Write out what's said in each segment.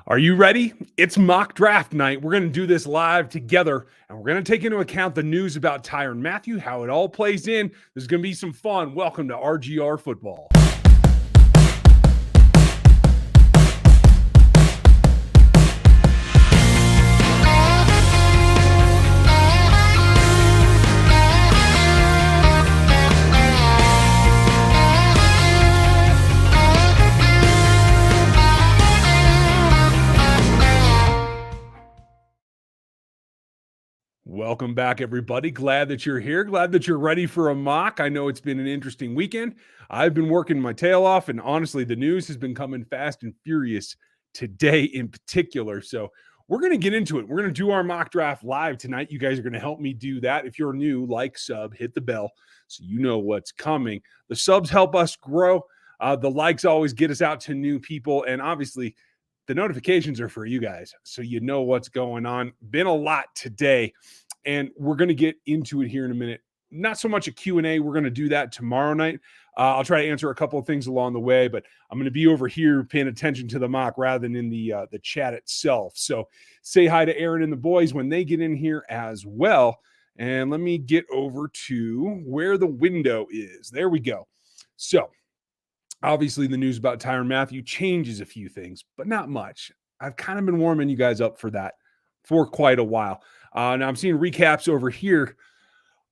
Are you ready? It's mock draft night. We're going to do this live together, and we're going to take into account the news about Tyrann Mathieu, how it all plays in. There's going to be some fun. Welcome to RGR Football. Welcome back, everybody. Glad that you're here. Glad that you're ready for a mock. I know it's been an interesting weekend. I've been working my tail off, and honestly, the news has been coming fast and furious today in particular. So we're going to get into it. We're going to do our mock draft live tonight. You guys are going to help me do that. If you're new, like, sub, hit the bell so you know what's coming. The subs help us grow. The likes always get us out to new people, and obviously, the notifications are for you guys, so you know what's going on. Been a lot today, and we're going to get into it here in a minute. Not so much a Q&A. We're going to do that tomorrow night. I'll try to answer a couple of things along the way, but I'm going to be over here paying attention to the mock rather than in the chat itself. So say hi to Aaron and the boys when they get in here as well. And let me get over to where the window is. There we go. So obviously, the news about Tyrann Mathieu changes a few things, but not much. I've kind of been warming you guys up for that for quite a while. Now, I'm seeing recaps over here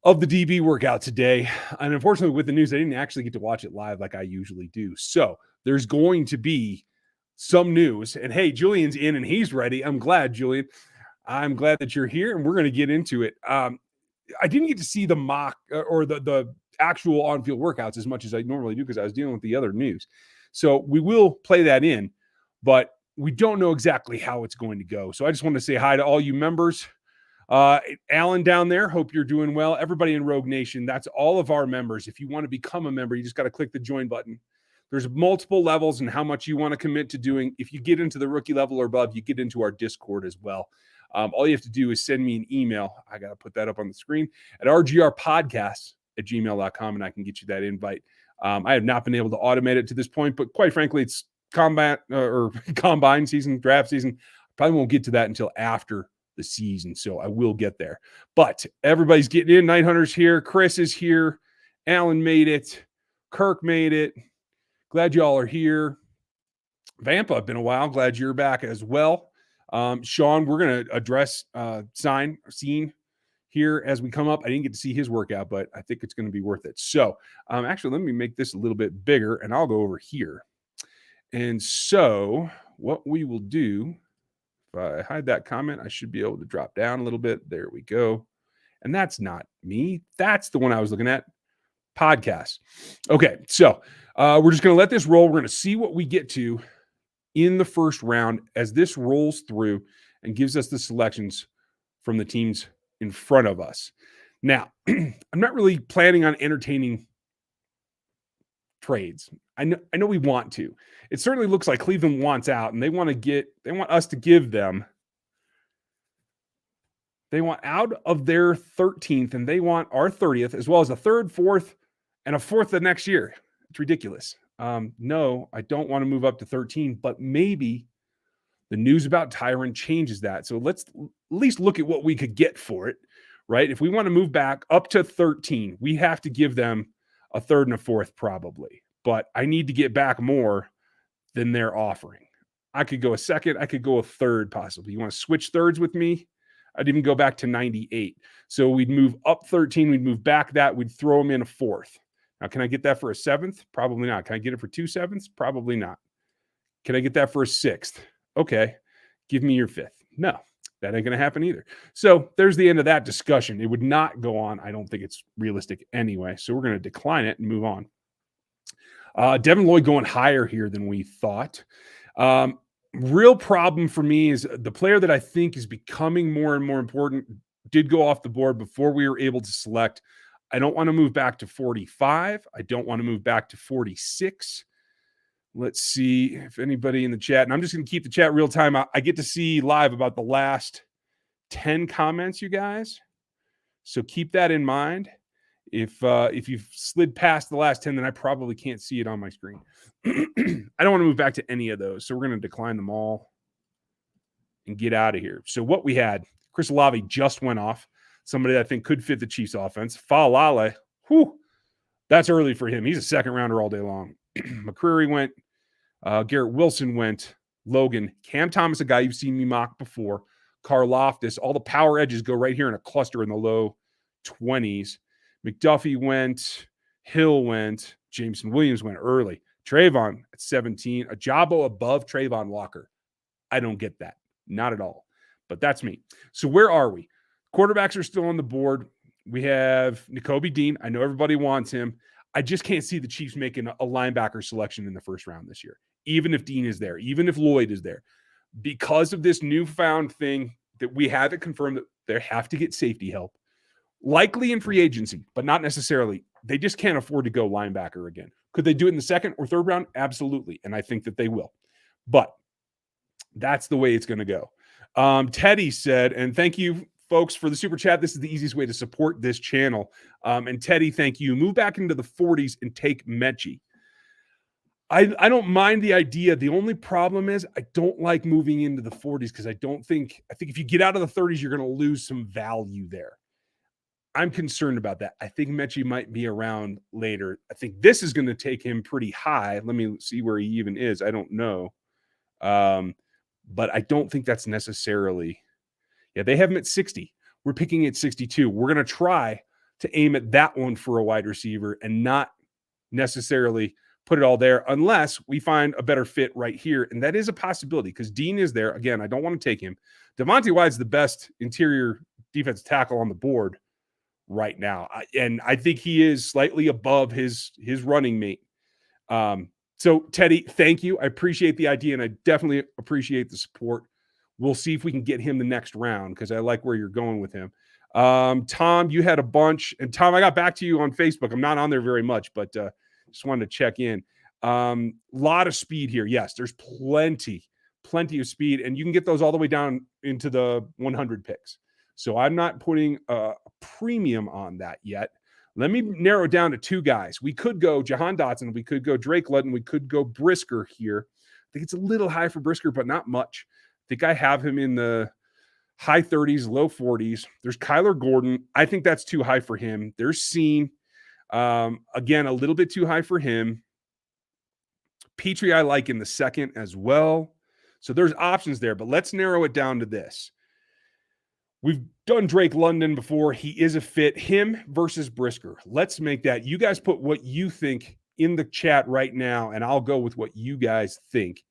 of the DB workout today. And unfortunately, with the news, I didn't actually get to watch it live like I usually do. So there's going to be some news. And hey, Julian's in and he's ready. I'm glad, Julian. I'm glad that you're here, and we're going to get into it. I didn't get to see the mock or the actual on-field workouts as much as I normally do because I was dealing with the other news. So we will play that in, but we don't know exactly how it's going to go. So I just want to say hi to all you members. Alan down there, hope you're doing well. Everybody in Rogue Nation, that's all of our members. If you want to become a member, you just got to click the join button. There's multiple levels and how much you want to commit to doing. If you get into the rookie level or above, you get into our Discord as well. All you have to do is send me an email. I got to put that up on the screen at rgrpodcast@gmail.com, and I can get you that invite. I have not been able to automate it to this point, but quite frankly, it's combine season, draft season. Probably won't get to that until after the season, so I will get there. But everybody's getting in. Night Hunter's here. Chris is here. Alan made it. Kirk made it. Glad y'all are here. Vampa, been a while. Glad you're back as well. Sean, we're going to address scene here as we come up. I didn't get to see his workout, but I think it's going to be worth it. So actually, let me make this a little bit bigger, and I'll go over here. And so what we will do, if I hide that comment, I should be able to drop down a little bit. There we go. And that's not me. That's the one I was looking at. Podcast. Okay, so we're just going to let this roll. We're going to see what we get to in the first round as this rolls through and gives us the selections from the teams in front of us. Now, I'm not really planning on entertaining trades. I know we want to. It certainly looks like Cleveland wants out, and they want us to give them. They want out of their 13th, and they want our 30th, as well as a third, fourth, and a fourth the next year. It's ridiculous. No, I don't want to move up to 13, but maybe the news about Tyrann changes that. So let's at least look at what we could get for it, right? If we want to move back up to 13, we have to give them a third and a fourth probably, but I need to get back more than they're offering. I could go a second. I could go a third possibly. You want to switch thirds with me? I'd even go back to 98. So we'd move up 13. We'd move back that. We'd throw them in a fourth. Now, can I get that for a seventh? Probably not. Can I get it for 2 sevenths? Probably not. Can I get that for a sixth? Okay. Give me your fifth. No, that ain't going to happen either. So there's the end of that discussion. It would not go on. I don't think it's realistic anyway. So we're going to decline it and move on. Devin Lloyd going higher here than we thought. Real problem for me is the player that I think is becoming more and more important did go off the board before we were able to select. I don't want to move back to 45. I don't want to move back to 46. Let's see if anybody in the chat, and I'm just going to keep the chat real time. I get to see live about the last 10 comments, you guys. So keep that in mind. If you've slid past the last 10, then I probably can't see it on my screen. I don't want to move back to any of those. So we're going to decline them all. and get out of here. So what we had, Chris Olave just went off, somebody that I think could fit the Chiefs offense. Faalale, that's early for him. He's a second rounder all day long. McCreary went. Garrett Wilson went. Logan. Cam Thomas, a guy you've seen me mock before. Karlaftis. All the power edges go right here in a cluster in the low 20s. McDuffie went. Hill went. Jameson Williams went early. Trayvon at 17. Ajabo above Trayvon Walker. I don't get that. Not at all. But that's me. So where are we? Quarterbacks are still on the board. We have Nakobe Dean. I know everybody wants him. I just can't see the Chiefs making a linebacker selection in the first round this year, even if Dean is there, even if Lloyd is there. Because of this newfound thing that we haven't confirmed that they have to get safety help, likely in free agency, but not necessarily. They just can't afford to go linebacker again. Could they do it in the second or third round? Absolutely. And I think that they will. But that's the way it's going to go. Teddy said, and thank you, folks, for the super chat. This is the easiest way to support this channel. And Teddy, thank you. Move back into the 40s and take Mechie. I don't mind the idea. The only problem is I don't like moving into the 40s because I think if you get out of the 30s, you're going to lose some value there. I'm concerned about that. I think Mechie might be around later. I think this is going to take him pretty high. Let me see where he even is. I don't know. But I don't think that's necessarily. Yeah, they have him at 60. We're picking at 62. We're going to try to aim at that one for a wide receiver and not necessarily put it all there unless we find a better fit right here. And that is a possibility because Dean is there. Again, I don't want to take him. Devontae Wyatt's the best interior defensive tackle on the board right now. And I think he is slightly above his running mate. So Teddy, thank you. I appreciate the idea and I definitely appreciate the support. We'll see if we can get him the next round because I like where you're going with him. Tom, you had a bunch. And Tom, I got back to you on Facebook. I'm not on there very much, but just wanted to check in. Lot of speed here. Yes, there's plenty of speed. And you can get those all the way down into the 100 picks. So I'm not putting a premium on that yet. Let me narrow it down to two guys. We could go Jahan Dotson. We could go Drake London. We could go Brisker here. I think it's a little high for Brisker, but not much. I think I have him in the high 30s, low 40s. There's Kyler Gordon. I think that's too high for him. There's Scene. Again, a little bit too high for him. Petrie I like in the second as well. So there's options there, but let's narrow it down to this. We've done Drake London before. He is a fit. Him versus Brisker. Let's make that. You guys put what you think in the chat right now, and I'll go with what you guys think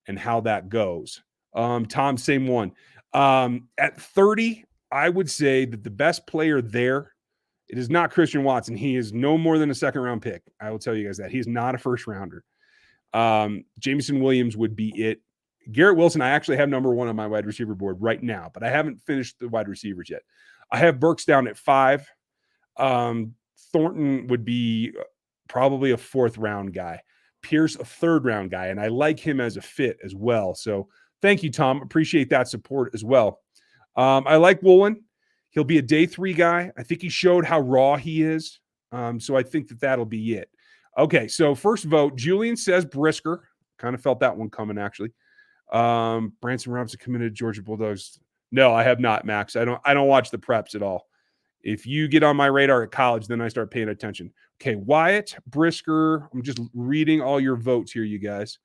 and how that goes. Tom, same one. At 30, I would say that the best player there, it is not Christian Watson. He is no more than a second-round pick. I will tell you guys that. He's not a first-rounder. Jameson Williams would be it. Garrett Wilson, I actually have number one on my wide receiver board right now, but I haven't finished the wide receivers yet. I have Burks down at 5. Thornton would be probably a 4th-round guy. Pierce, a 3rd-round guy, and I like him as a fit as well. So thank you, Tom. Appreciate that support as well. I like Woolen. He'll be a day 3 guy. I think he showed how raw he is. So I think that that'll be it. Okay, so first vote, Julian says Brisker. Kind of felt that one coming, actually. Branson Robinson committed to Georgia Bulldogs. No, I have not, Max. I don't watch the preps at all. If you get on my radar at college, then I start paying attention. Okay, Wyatt, Brisker. I'm just reading all your votes here, you guys.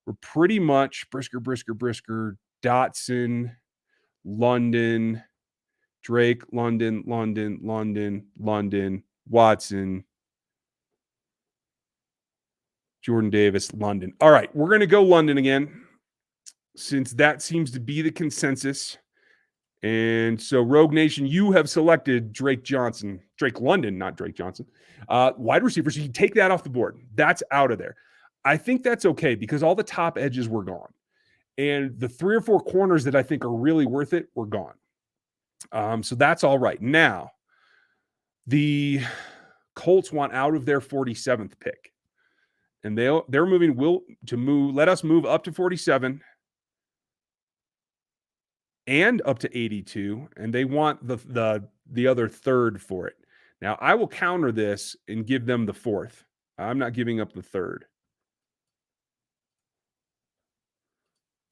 We're pretty much Brisker, Dotson, London, Drake, London, Watson, Jordan Davis, London. All right, we're going to go London again, since that seems to be the consensus. And so, Rogue Nation, you have selected Drake London, not Drake Johnson, wide receiver. So you take that off the board. That's out of there. I think that's okay because all the top edges were gone. And the 3 or 4 corners that I think are really worth it were gone. So that's all right. Now, the Colts want out of their 47th pick. And they're moving let us move up to 47 and up to 82, and they want the other 3rd for it. Now, I will counter this and give them the 4th. I'm not giving up the 3rd.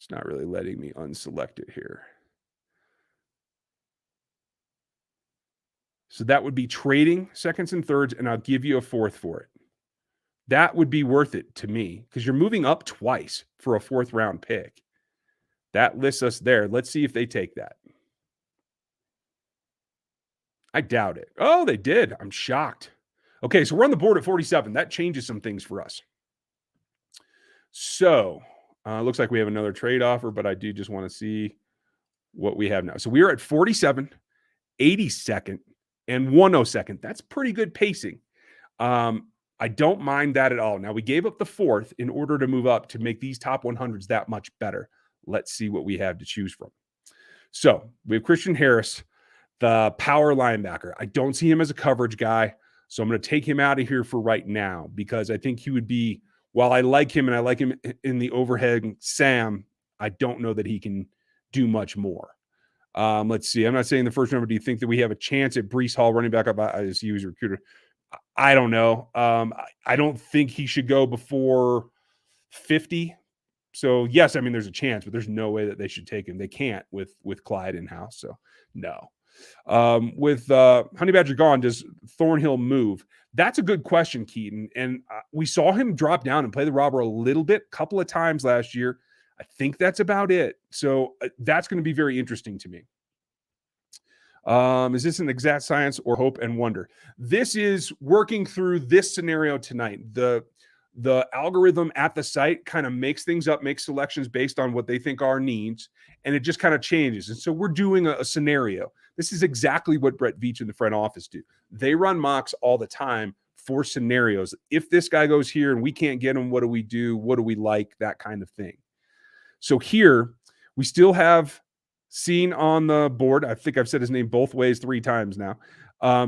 It's not really letting me unselect it here. So that would be trading seconds and thirds, and I'll give you a fourth for it. That would be worth it to me because you're moving up twice for a fourth round pick. That lists us there. Let's see if they take that. I doubt it. Oh, they did. I'm shocked. Okay, so we're on the board at 47. That changes some things for us. So looks like we have another trade offer, but I do just want to see what we have now. So we are at 47, 82nd, and 102nd. That's pretty good pacing. I don't mind that at all. Now, we gave up the fourth in order to move up to make these top 100s that much better. Let's see what we have to choose from. So we have Christian Harris, the power linebacker. I don't see him as a coverage guy, so I'm going to take him out of here for right now because I think he would be, while I like him and I like him in the overhead Sam, I don't know that he can do much more. Let's see. I'm not saying the first number. Do you think that we have a chance at Breece Hall running back up? I just use recruiter. I don't know. I don't think he should go before 50. So yes, I mean there's a chance, but there's no way that they should take him. They can't with Clyde in house. So no. With Honey Badger gone, does Thornhill move? That's a good question, Keaton. And we saw him drop down and play the robber a little bit, a couple of times last year. I think that's about it. So that's going to be very interesting to me. Is this an exact science or hope and wonder? This is working through this scenario tonight. The algorithm at the site kind of makes things up, makes selections based on what they think our needs, and it just kind of changes. And so we're doing a scenario. This is exactly what Brett Veach and the front office do. They run mocks all the time for scenarios. If this guy goes here and we can't get him, what do we do? What do we like? That kind of thing. So here we still have Seen on the board. I think I've said his name both ways 3 times now.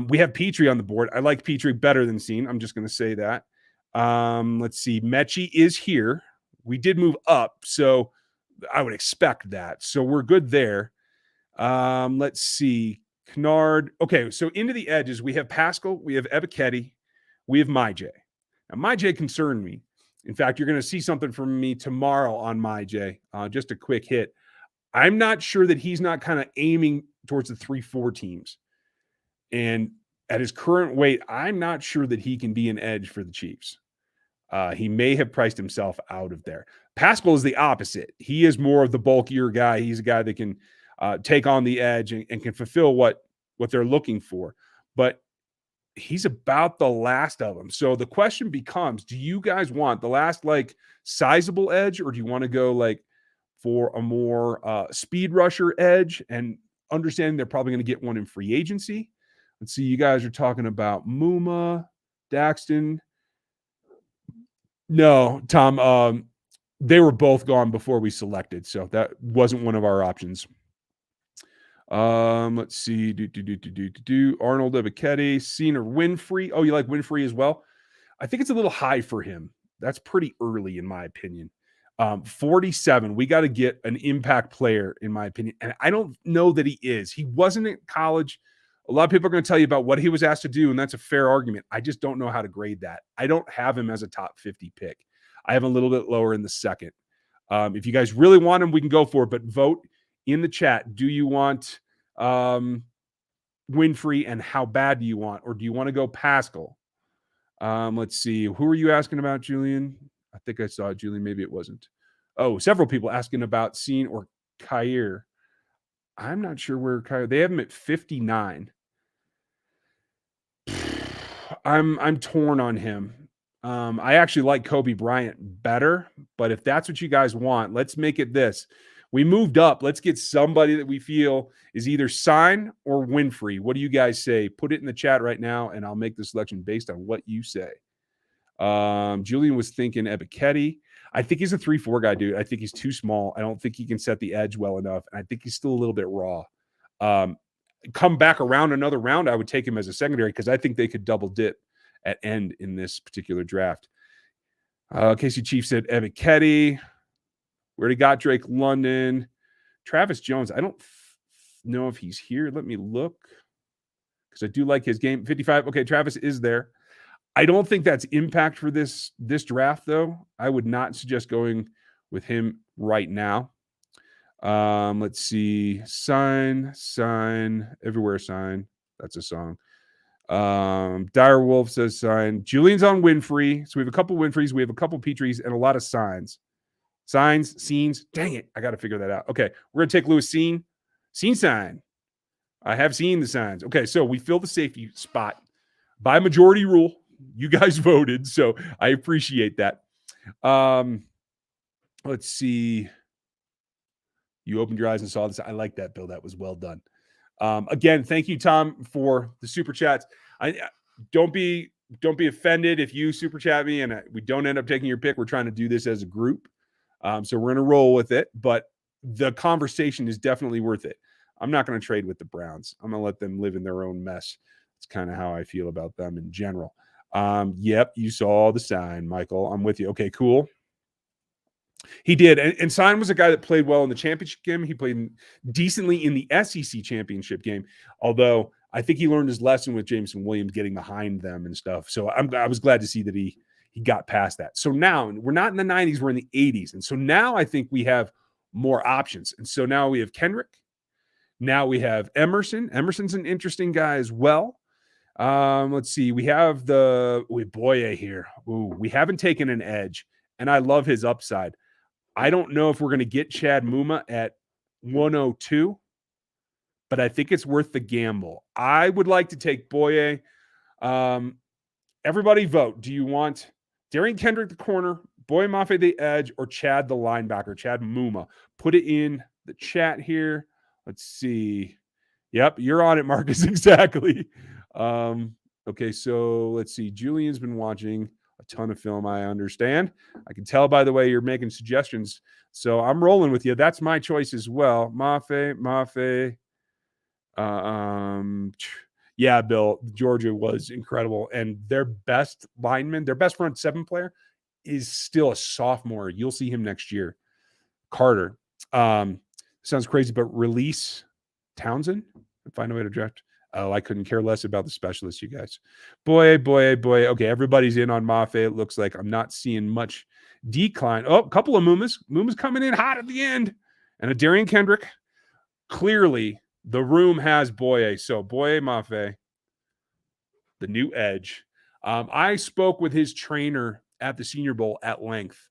We have Petrie on the board. I like Petrie better than Seen. I'm just going to say that. Let's see. Mechie is here. We did move up, so I would expect that. So we're good there. Let's see. Kennard. Okay, so into the edges, we have Pascal, we have Ebiketie, we have MyJ. Now, MyJ concerned me. In fact, you're going to see something from me tomorrow on MyJ. Just a quick hit. I'm not sure that he's not kind of aiming towards the 3-4 teams. And at his current weight, I'm not sure that he can be an edge for the Chiefs. He may have priced himself out of there. Pascal is the opposite. He is more of the bulkier guy. He's a guy that can take on the edge and can fulfill what they're looking for. But he's about the last of them. So the question becomes, do you guys want the last like sizable edge, or do you want to go like for a more speed rusher edge, and understanding they're probably going to get one in free agency? Let's see. You guys are talking about Muma, Daxton. No, Tom, they were both gone before we selected, so that wasn't one of our options. Let's see. Arnold Ebiketie, Seen or Winfrey. Oh, you like Winfrey as well? I think it's a little high for him. That's pretty early, in my opinion. 47. We got to get an impact player, in my opinion. And I don't know that he is. He wasn't at college. A lot of people are going to tell you about what he was asked to do, and that's a fair argument. I just don't know how to grade that. I don't have him as a top 50 pick. I have him a little bit lower in the second. If you guys really want him, we can go for it, but vote in the chat. Do you want Winfrey, and how bad do you want? Or do you want to go Pascal? Let's see. Who are you asking about, Julian? I think I saw Julian. Maybe it wasn't. Oh, several people asking about Seen or Kyer. I'm not sure where Kyer. They have him at 59. I'm torn on him. I actually like Kobe Bryant better, but if that's what you guys want, let's make it this. We moved up. Let's get somebody that we feel is either Sign or Winfrey. What do you guys say? Put it in the chat right now, and I'll make the selection based on what you say. Julian was thinking Ebiketie. I think he's a 3-4 guy, dude. I think he's too small. I don't think he can set the edge well enough. And I think he's still a little bit raw. Come back around another round, I would take him as a secondary because I think they could double dip at end in this particular draft. Casey Chief said Ebiketie. We already got Drake London. Travis Jones, I don't know if he's here. Let me look because I do like his game. 55. Okay, Travis is there. I don't think that's impact for this draft, though. I would not suggest going with him right now. Let's see. Sign, everywhere sign. That's a song. Dire Wolf says sign. Julian's on Winfrey. So we have a couple Winfreys, we have a couple Petries, and a lot of signs. Signs, scenes. Dang it. I got to figure that out. Okay. We're going to take Lewis scene. Scene sign. I have seen the signs. Okay. So we fill the safety spot by majority rule. You guys voted. So I appreciate that. Let's see. You opened your eyes and saw this. I like that, Bill. That was well done. Again, thank you, Tom, for the super chats. I don't be offended if you super chat me and we don't end up taking your pick. We're trying to do this as a group, so we're gonna roll with it. But the conversation is definitely worth it. I'm not going to trade with the Browns. I'm going to let them live in their own mess. It's kind of how I feel about them in general. Yep, you saw the sign, Michael. I'm with you. Okay, cool. He did. And Sign was a guy that played well in the championship game. He played decently in the SEC championship game, although I think he learned his lesson with Jameson Williams getting behind them and stuff. So I was glad to see that he got past that. So now we're not in the 90s, we're in the 80s. And so now I think we have more options. And so now we have Kendrick. Now we have Emerson. Emerson's an interesting guy as well. Let's see. We have Boye here. Ooh, we haven't taken an edge, and I love his upside. I don't know if we're going to get Chad Muma at 102, but I think it's worth the gamble. I would like to take Boye. Everybody vote. Do you want Darian Kendrick, the corner, Boye Mafe, the edge, or Chad, the linebacker, Chad Muma? Put it in the chat here. Let's see. Yep, you're on it, Marcus. Exactly. Okay, so let's see. Julian's been watching a ton of film, I understand. I can tell by the way you're making suggestions. So I'm rolling with you. That's my choice as well. Mafe. Yeah, Bill, Georgia was incredible. And their best lineman, their best front seven player is still a sophomore. You'll see him next year. Carter. Sounds crazy, but release Townsend and find a way to draft. Oh, I couldn't care less about the specialists, you guys. Boy. Okay, everybody's in on Mafe. It looks like I'm not seeing much decline. Oh, a couple of Mumas. Muma's coming in hot at the end. And a Darian Kendrick. Clearly, the room has Boye. So Boye Mafe, the new edge. I spoke with his trainer at the Senior Bowl at length.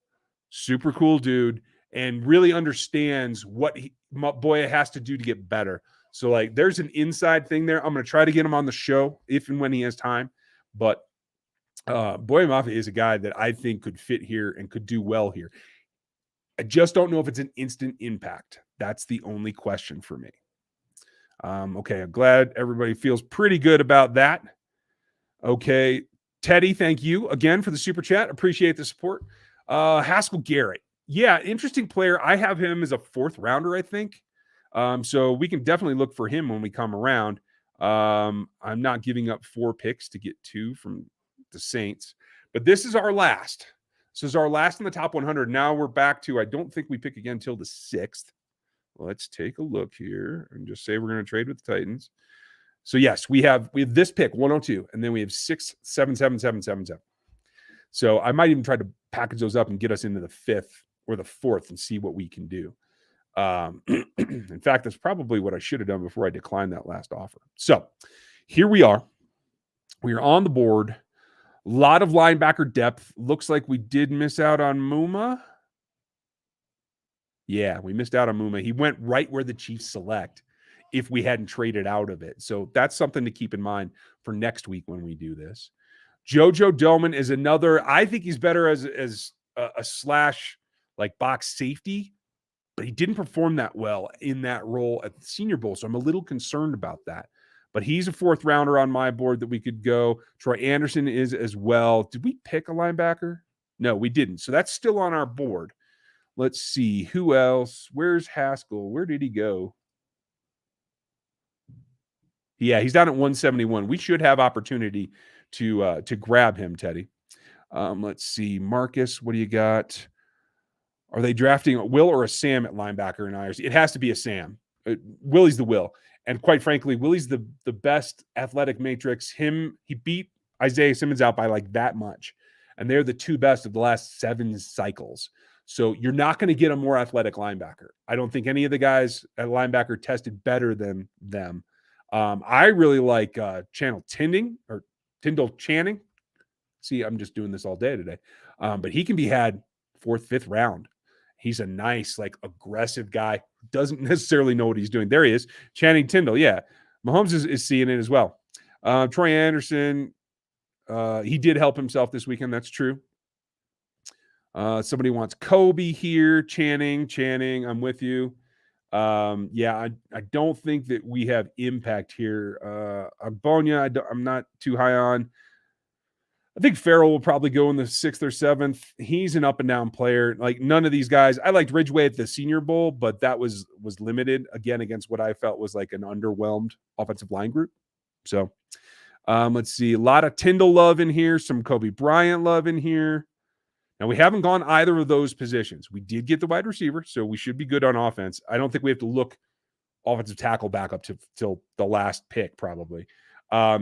Super cool dude. And really understands what Boye has to do to get better. So, like, there's an inside thing there. I'm going to try to get him on the show if and when he has time. But Boye Mafe is a guy that I think could fit here and could do well here. I just don't know if it's an instant impact. That's the only question for me. Okay, I'm glad everybody feels pretty good about that. Okay, Teddy, thank you again for the super chat. Appreciate the support. Haskell Garrett. Yeah, interesting player. I have him as a fourth rounder, I think. So we can definitely look for him when we come around. I'm not giving up 4 picks to get 2 from the Saints. But this is our last. This is our last in the top 100. Now we're back to, I don't think we pick again until the 6th. Let's take a look here and just say we're going to trade with the Titans. So, yes, we have this pick, 102, and then we have 6, 7, 7, 7, 7, 7. So I might even try to package those up and get us into the 5th or the 4th and see what we can do. In fact, that's probably what I should have done before I declined that last offer. So here we are. We are on the board. A lot of linebacker depth. Looks like we did miss out on Muma. Yeah, we missed out on Muma. He went right where the Chiefs select if we hadn't traded out of it. So that's something to keep in mind for next week when we do this. Jojo Doman is another. I think he's better as a slash like box safety, but he didn't perform that well in that role at the Senior Bowl. So I'm a little concerned about that. But he's a 4th rounder on my board that we could go. Troy Anderson is as well. Did we pick a linebacker? No, we didn't. So that's still on our board. Let's see. Who else? Where's Haskell? Where did he go? Yeah, he's down at 171. We should have opportunity to grab him, Teddy. Let's see. Marcus, what do you got? Are they drafting a Will or a Sam at linebacker in IRC? It has to be a Sam. Willie's the Will. And quite frankly, Willie's the best athletic matrix. He beat Isaiah Simmons out by like that much. And they're the 2 best of the last 7 cycles. So you're not going to get a more athletic linebacker. I don't think any of the guys at linebacker tested better than them. I really like Tyndall Channing. See, I'm just doing this all day today. But he can be had 4th, 5th round. He's a nice, like, aggressive guy. Doesn't necessarily know what he's doing. There he is. Channing Tyndall. Yeah. Mahomes is seeing it as well. Troy Anderson, he did help himself this weekend. That's true. Somebody wants Kobe here. Channing, I'm with you. I don't think that we have impact here. Agbonia, I'm not too high on. I think Farrell will probably go in the 6th or 7th. He's an up and down player. Like, none of these guys. I liked Ridgeway at the Senior Bowl, but that was limited again against what I felt was like an underwhelmed offensive line group. So let's see. A lot of Tyndall love in here. Some Kobe Bryant love in here. Now, we haven't gone either of those positions. We did get the wide receiver, so we should be good on offense. I don't think we have to look offensive tackle back up till the last pick, probably.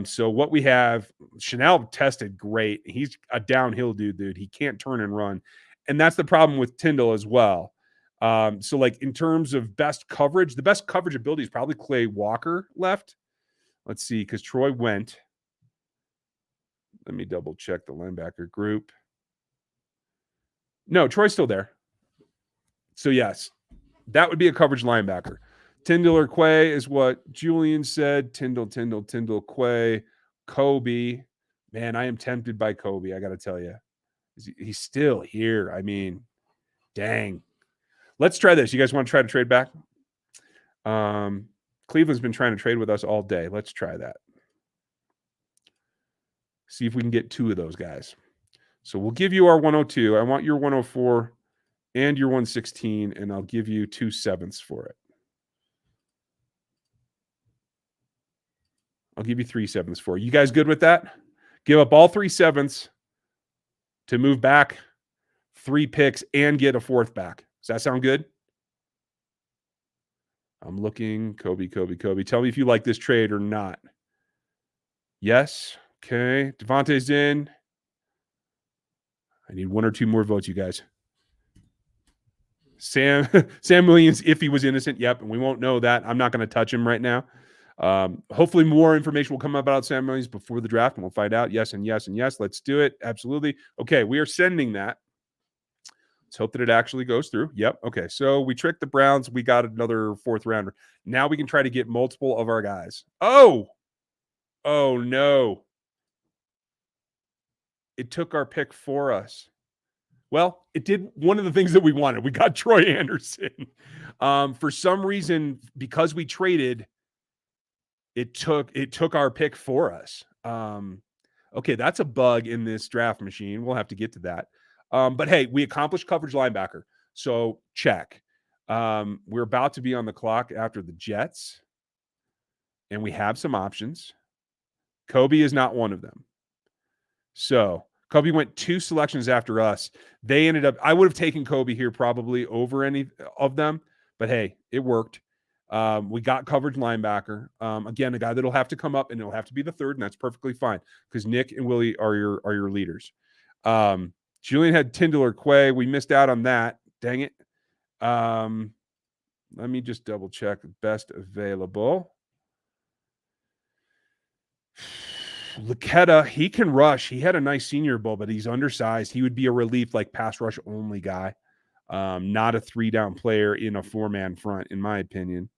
So what we have, Chanel tested great. He's a downhill dude. He can't turn and run. And that's the problem with Tyndall as well. So, like, in terms of best coverage, the best coverage ability is probably Clay Walker left. Let's see, because Troy went. Let me double check the linebacker group. No, Troy's still there. So, yes, that would be a coverage linebacker. Tyndall or Quay is what Julian said. Tyndall, Quay, Kobe. Man, I am tempted by Kobe, I got to tell you. He's still here. I mean, dang. Let's try this. You guys want to try to trade back? Cleveland's been trying to trade with us all day. Let's try that. See if we can get 2 of those guys. So we'll give you our 102. I want your 104 and your 116, and I'll give you 2 7ths for it. I'll give you 3 7ths for it. You guys good with that? Give up all 3 7ths to move back 3 picks and get a 4th back. Does that sound good? I'm looking. Kobe. Tell me if you like this trade or not. Yes. Okay. Devontae's in. I need 1 or 2 more votes, you guys. Sam Williams, if he was innocent. Yep. And we won't know that. I'm not going to touch him right now. Hopefully more information will come about Sam Williams before the draft, and we'll find out. Yes and yes and yes. Let's do it. Absolutely. Okay. We are sending that. Let's hope that it actually goes through. Yep. Okay. So we tricked the Browns. We got another 4th rounder. Now we can try to get multiple of our guys. Oh no. It took our pick for us. Well, it did one of the things that we wanted. We got Troy Anderson. For some reason, because we traded, it took our pick for us. Okay, that's a bug in this draft machine. We'll have to get to that. But hey, we accomplished coverage linebacker. So check. We're about to be on the clock after the Jets, and we have some options. Kobe is not one of them. So Kobe went 2 selections after us. They ended up, I would have taken Kobe here probably over any of them, but hey, it worked. We got coverage linebacker. Again, a guy that'll have to come up, and it'll have to be the 3rd, and that's perfectly fine because Nick and Willie are your leaders. Julian had Tyndall or Quay. We missed out on that. Dang it. Let me just double check best available. Laketta, he can rush. He had a nice Senior Bowl, but he's undersized. He would be a relief, like pass rush only guy. Not a 3-down player in a 4-man front, in my opinion.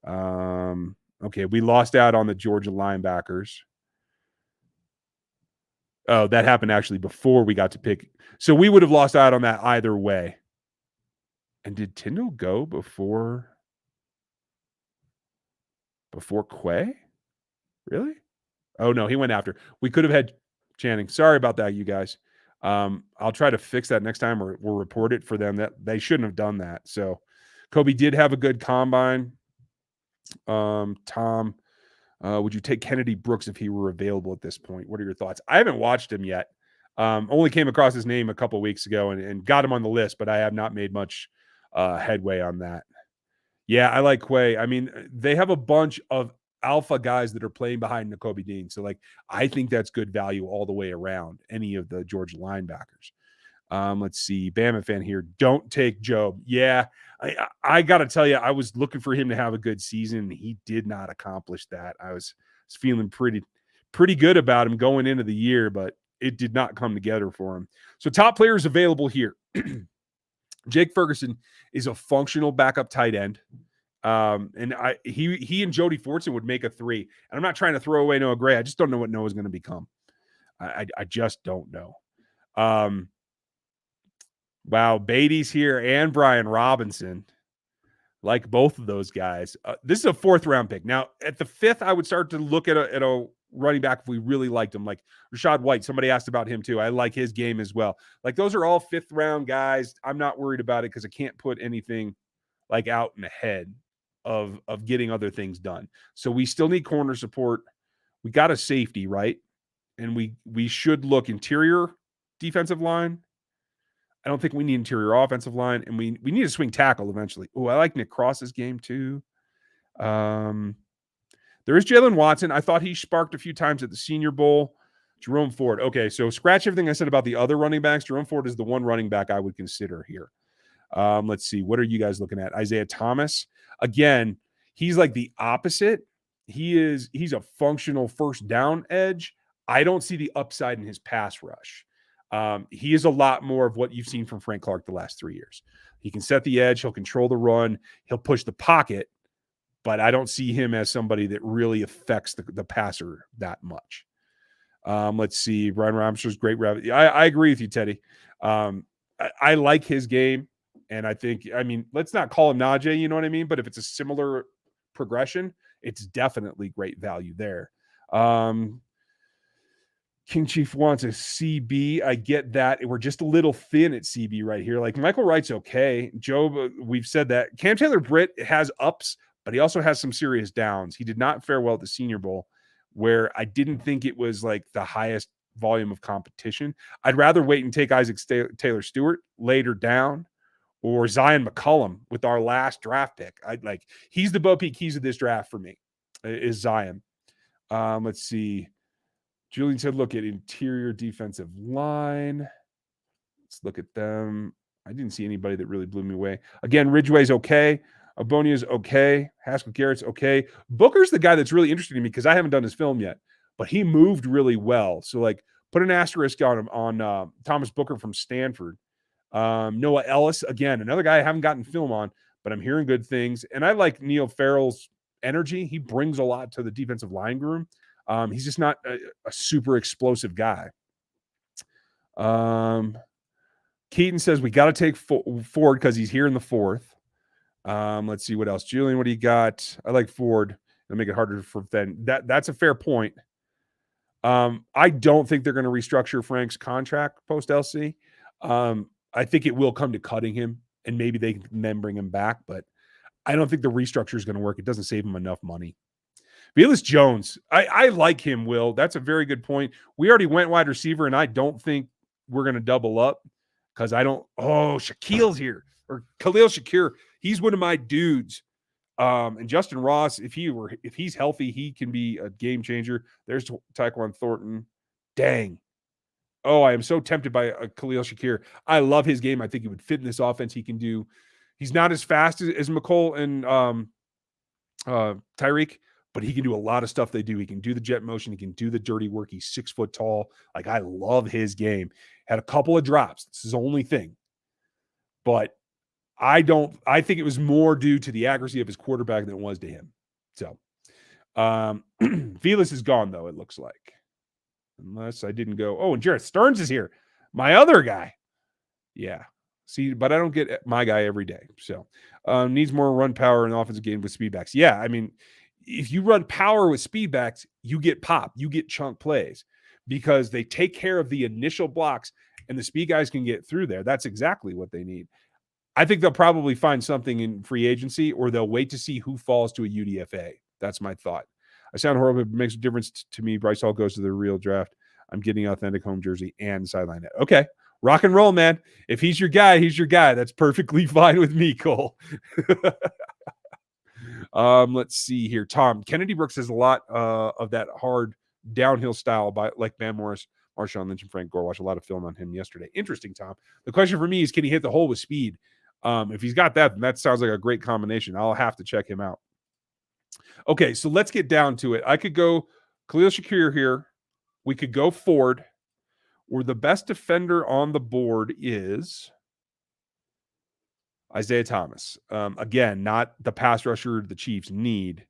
Okay, we lost out on the Georgia linebackers. Oh, that happened actually before we got to pick. So we would have lost out on that either way. And did Tyndall go before Quay? Really? Oh, no, he went after. We could have had Channing. Sorry about that, you guys. I'll try to fix that next time, or we'll report it for them. That they shouldn't have done that. So Kobe did have a good combine. Tom, would you take Kennedy Brooks if he were available at this point? What are your thoughts? I haven't watched him yet. Only came across his name a couple weeks ago and got him on the list, but I have not made much headway on that. Yeah, I like Quay. I mean, they have a bunch of alpha guys that are playing behind Nakobe Dean. So, like, I think that's good value all the way around, any of the Georgia linebackers. Let's see. Bama fan here. Don't take Job. Yeah, I got to tell you, I was looking for him to have a good season. He did not accomplish that. I was feeling pretty good about him going into the year, but it did not come together for him. So top players available here. Jake Ferguson is a functional backup tight end. And he and Jody Fortson would make a 3. And I'm not trying to throw away Noah Gray. I just don't know what Noah's going to become. I just don't know. Wow, Beatty's here and Brian Robinson. Like both of those guys. This is a 4th round pick. Now, at the 5th, I would start to look at a running back if we really liked him. Like Rashad White. Somebody asked about him too. I like his game as well. Like those are all 5th round guys. I'm not worried about it because I can't put anything like out in the head of getting other things done. So we still need corner support. We got a safety, right? And we should look interior defensive line. I don't think we need interior offensive line, and we need a swing tackle eventually. Oh, I like Nick Cross's game too. There is Jalen Watson. I thought he sparked a few times at the Senior Bowl. Jerome Ford. Okay, so scratch everything I said about the other running backs. Jerome Ford is the one running back I would consider here. Let's see. What are you guys looking at? Isaiah Thomas. Again, he's like the opposite. He's a functional first down edge. I don't see the upside in his pass rush. He is a lot more of what you've seen from Frank Clark the last 3 years. He can set the edge. He'll control the run. He'll push the pocket, but I don't see him as somebody that really affects the passer that much. Let's see. Brian Ramsey's great. I agree with you, Teddy. I like his game. And I think, let's not call him Najee, you know what I mean? But if it's a similar progression, it's definitely great value there. King Chief wants a CB. I get that. We're just a little thin at CB right here. Like Michael Wright's okay. Joe, we've said that. Cam Taylor-Britt has ups, but he also has some serious downs. He did not fare well at the Senior Bowl, where I didn't think it was like the highest volume of competition. I'd rather wait and take Isaac Taylor-Stewart later down, or Zion McCullum with our last draft pick. He's the Bo Peep keys of this draft for me, is Zion. Let's see. Julian said, look at interior defensive line. Let's look at them. I didn't see anybody that really blew me away. Again, Ridgeway's okay. Abonia's okay. Haskell Garrett's okay. Booker's the guy that's really interesting to me because I haven't done his film yet, but he moved really well. So, put an asterisk on him on Thomas Booker from Stanford. Noah Ellis, again, another guy I haven't gotten film on, but I'm hearing good things. And I like Neil Farrell's energy. He brings a lot to the defensive line room. He's just not a super explosive guy. Keaton says we got to take Ford because he's here in the 4th. Let's see what else. Julian, what do you got? I like Ford. It'll make it harder for then. That's a fair point. I don't think they're going to restructure Frank's contract post LC. I think it will come to cutting him, and maybe they can then bring him back. But I don't think the restructure is going to work. It doesn't save him enough money. Velus Jones, I like him, Will. That's a very good point. We already went wide receiver, and I don't think we're going to double up because I don't. Oh, Shaquille's here, or Khalil Shakir. He's one of my dudes. And Justin Ross, if he's healthy, he can be a game changer. There's Tyquan Thornton. Dang. Oh, I am so tempted by Khalil Shakir. I love his game. I think he would fit in this offense. He's not as fast as McCole and Tyreek, but he can do a lot of stuff they do. He can do the jet motion. He can do the dirty work. He's 6 foot tall. I love his game. Had a couple of drops. This is his only thing. But I think it was more due to the accuracy of his quarterback than it was to him. So Velus is gone, though, it looks like. Unless I didn't go. Oh, and Jarrett Stearns is here. My other guy. Yeah. See, but I don't get my guy every day. So needs more run power in the offensive game with speedbacks. Yeah, if you run power with speedbacks, you get pop. You get chunk plays because they take care of the initial blocks and the speed guys can get through there. That's exactly what they need. I think they'll probably find something in free agency, or they'll wait to see who falls to a UDFA. That's my thought. I sound horrible. It makes a difference to me. Bryce Hall goes to the real draft. I'm getting authentic home jersey and sideline net. Okay. Rock and roll, man. If he's your guy, he's your guy. That's perfectly fine with me, Cole. Let's see here. Tom, Kennedy Brooks has a lot of that hard downhill style like Van Morris. Marshawn Lynch and Frank Gore. Watched a lot of film on him yesterday. Interesting, Tom. The question for me is, can he hit the hole with speed? If he's got that, then that sounds like a great combination. I'll have to check him out. Okay, so let's get down to it. I could go Khalil Shakir here. We could go Ford, or the best defender on the board is Isaiah Thomas. Again, not the pass rusher the Chiefs need,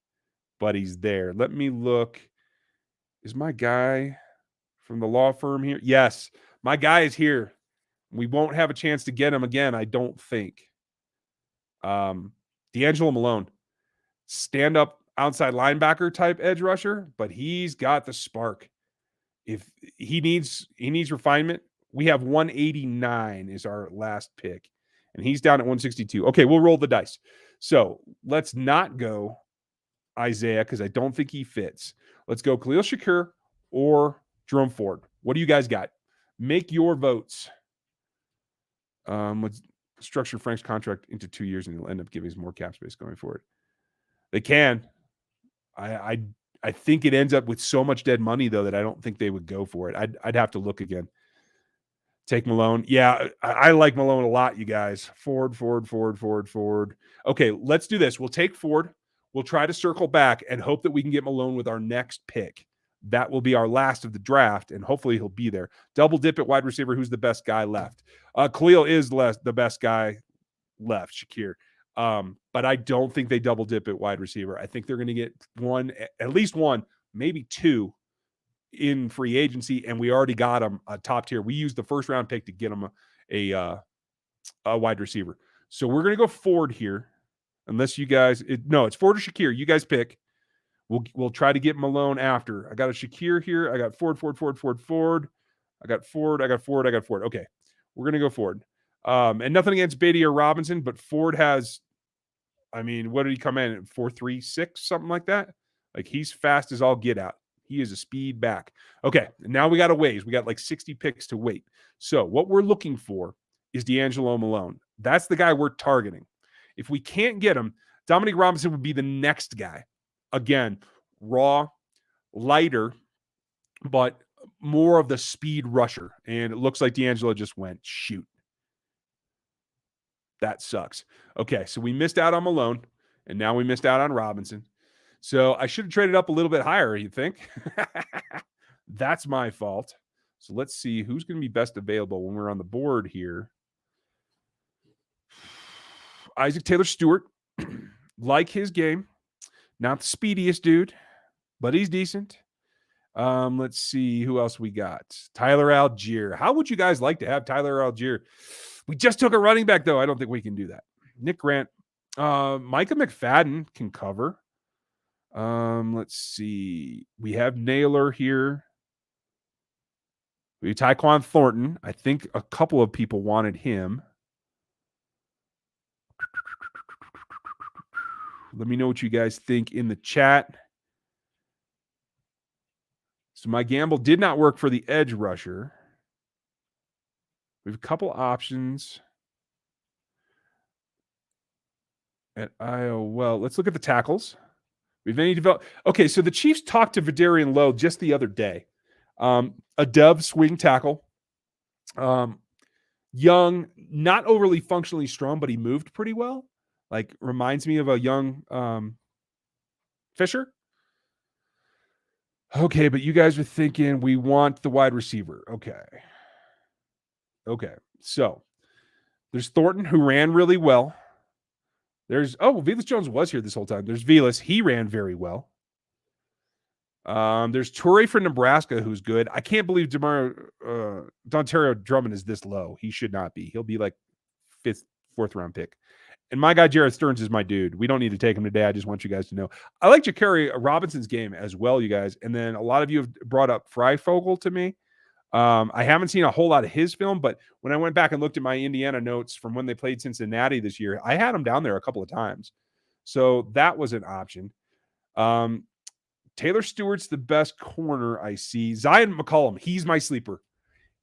but he's there. Let me look. Is my guy from the law firm here? Yes, my guy is here. We won't have a chance to get him again, I don't think. D'Angelo Malone, stand up outside linebacker type edge rusher, but he's got the spark. If he needs refinement, we have 189 is our last pick, and he's down at 162. Okay, we'll roll the dice. So let's not go Isaiah because I don't think he fits. Let's go Khalil Shakir or Jerome Ford. What do you guys got? Make your votes. Let's structure Frank's contract into 2 years, and he'll end up giving us more cap space going forward. They can. I think it ends up with so much dead money, though, that I don't think they would go for it. I'd have to look again. Take Malone. Yeah, I like Malone a lot, you guys. Ford. Okay, let's do this. We'll take Ford. We'll try to circle back and hope that we can get Malone with our next pick. That will be our last of the draft, and hopefully he'll be there. Double dip at wide receiver. Who's the best guy left? Khalil is the best guy left, Shakir. But I don't think they double dip at wide receiver. I think they're going to get at least one, maybe two in free agency, and we already got him a top tier. We used the first round pick to get him a wide receiver. So we're going to go Ford here, unless you guys. It's Ford or Shakir. You guys pick. We'll try to get Malone after. I got a Shakir here. I got Ford. I got Ford. Okay, we're going to go Ford. And nothing against Beatty or Robinson, but Ford has, what did he come in at? 4.36, something like that? Like, he's fast as all get out. He is a speed back. Okay, now we got to wait. We got like 60 picks to wait. So what we're looking for is D'Angelo Malone. That's the guy we're targeting. If we can't get him, Dominic Robinson would be the next guy. Again, raw, lighter, but more of the speed rusher. And it looks like D'Angelo just went, shoot. That sucks. Okay, so we missed out on Malone, and now we missed out on Robinson. So I should have traded up a little bit higher, you think? That's my fault. So let's see who's going to be best available when we're on the board here. Isaac Taylor Stewart. Like his game. Not the speediest dude, but he's decent. Let's see who else we got. Tyler Algier. How would you guys like to have Tyler Algier? We just took a running back, though. I don't think we can do that. Nick Grant. Micah McFadden can cover. Let's see. We have Naylor here. We have Tyquan Thornton. I think a couple of people wanted him. Let me know what you guys think in the chat. So my gamble did not work for the edge rusher. We have a couple options at Iowa. Well, let's look at the tackles. We've any developed. Okay, so the Chiefs talked to Vidarian Lowe just the other day. A dove swing tackle. Young, not overly functionally strong, but he moved pretty well. Like, reminds me of a young Fisher. Okay, but you guys are thinking we want the wide receiver. Okay. So there's Thornton, who ran really well. Velas Jones was here this whole time. There's Velas. He ran very well. There's Toure for Nebraska, who's good. I can't believe Dontario Drummond is this low. He should not be. He'll be like 4th round pick. And my guy, Jared Stearns, is my dude. We don't need to take him today. I just want you guys to know. I like Jakari Robinson's game as well, you guys. And then a lot of you have brought up Freifogel to me. I haven't seen a whole lot of his film, but when I went back and looked at my Indiana notes from when they played Cincinnati this year, I had him down there a couple of times. So that was an option. Taylor Stewart's the best corner I see. Zion McCollum, he's my sleeper.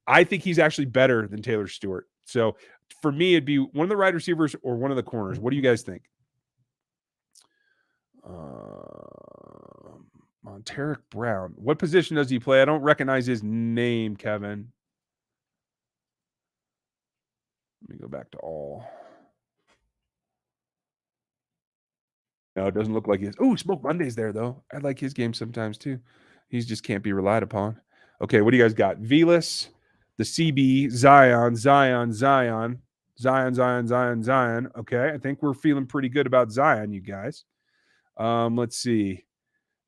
I think he's actually better than Taylor Stewart. So for me, it'd be one of the wide receivers or one of the corners. What do you guys think? Monteric Brown. What position does he play? I don't recognize his name, Kevin. Let me go back to all. No, it doesn't look like his. Oh, Smoke Monday's there, though. I like his game sometimes, too. He just can't be relied upon. Okay, what do you guys got? Velas, the CB, Zion. Okay, I think we're feeling pretty good about Zion, you guys. Let's see.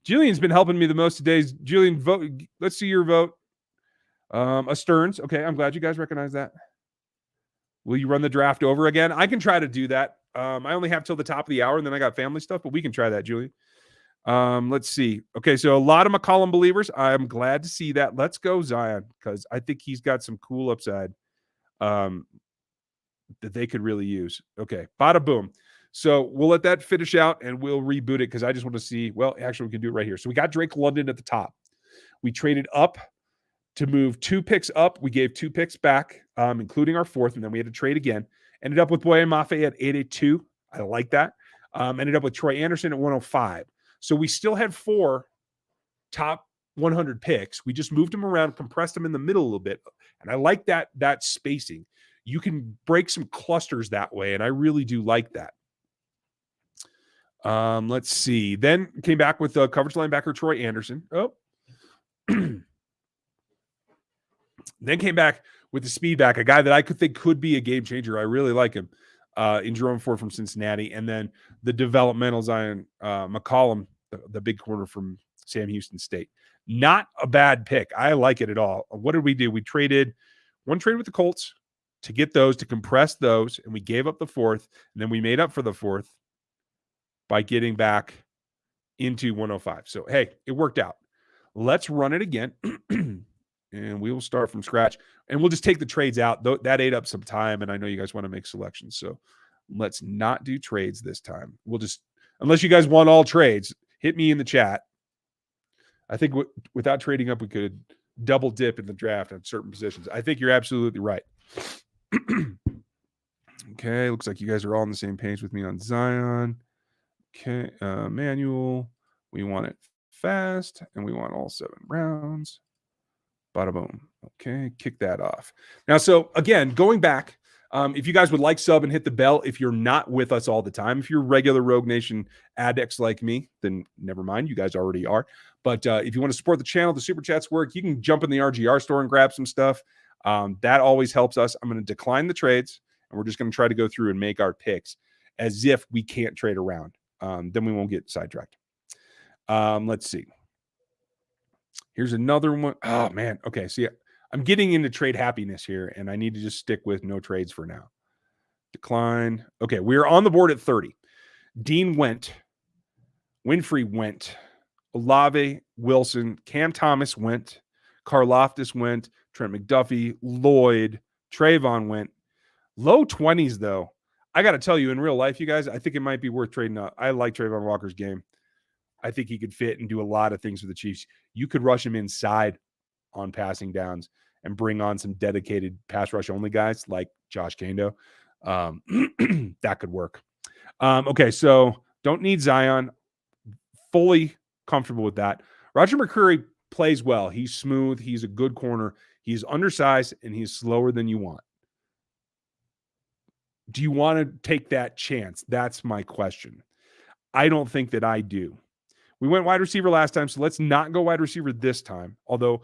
Julian's been helping me the most today. Julian, vote. Let's see your vote. A Stearns. Okay, I'm glad you guys recognize that. Will you run the draft over again? I can try to do that. I only have till the top of the hour, and then I got family stuff, but we can try that, Julian. Let's see. Okay, so a lot of McCollum believers. I'm glad to see that. Let's go Zion, because I think he's got some cool upside that they could really use. Okay, bada boom. So we'll let that finish out, and we'll reboot it because I just want to see. Well, actually, we can do it right here. So we got Drake London at the top. We traded up to move 2 picks up. We gave 2 picks back, including our 4th, and then we had to trade again. Ended up with Boye Mafe at 882. I like that. Ended up with Troy Anderson at 105. So we still had 4 top 100 picks. We just moved them around, compressed them in the middle a little bit. And I like that spacing. You can break some clusters that way, and I really do like that. Let's see. Then came back with the coverage linebacker Troy Anderson. Then came back with the speed back, a guy that I could think could be a game changer. I really like him in Jerome Ford from Cincinnati. And then the developmental Zion McCollum, the big corner from Sam Houston State. Not a bad pick. I like it at all. What did we do? We traded one trade with the Colts to get those, to compress those, and we gave up the 4th. And then we made up for the 4th by getting back into 105. So, hey, it worked out. Let's run it again. And we will start from scratch, and we'll just take the trades out. That ate up some time, and I know you guys want to make selections, so let's not do trades this time. We'll just, unless you guys want all trades, hit me in the chat. I think without trading up, we could double dip in the draft on certain positions. I think you're absolutely right. Okay, looks like you guys are all on the same page with me on Zion. Okay, manual. We want it fast, and we want all 7 rounds. Bada boom. Okay, kick that off. Now, so again, going back, if you guys would like sub and hit the bell, if you're not with us all the time, if you're regular Rogue Nation addicts like me, then never mind, you guys already are. But if you want to support the channel, the super chats work. You can jump in the RGR store and grab some stuff. That always helps us. I'm going to decline the trades, and we're just going to try to go through and make our picks as if we can't trade around. Then we won't get sidetracked. Let's see. Here's another one. Oh, man. Okay, see, I'm getting into trade happiness here, and I need to just stick with no trades for now. Decline. Okay, we're on the board at 30. Dean went. Winfrey went. Olave, Wilson, Cam Thomas went. Karlaftis went. Trent McDuffie, Lloyd, Trayvon went. Low 20s, though. I got to tell you, in real life, you guys, I think it might be worth trading up. I like Trayvon Walker's game. I think he could fit and do a lot of things for the Chiefs. You could rush him inside on passing downs and bring on some dedicated pass rush only guys like Josh Kando. That could work. Okay, so don't need Zion. Fully comfortable with that. Roger McCreary plays well. He's smooth. He's a good corner. He's undersized, and he's slower than you want. Do you want to take that chance? That's my question. I don't think that I do. We went wide receiver last time, so let's not go wide receiver this time, although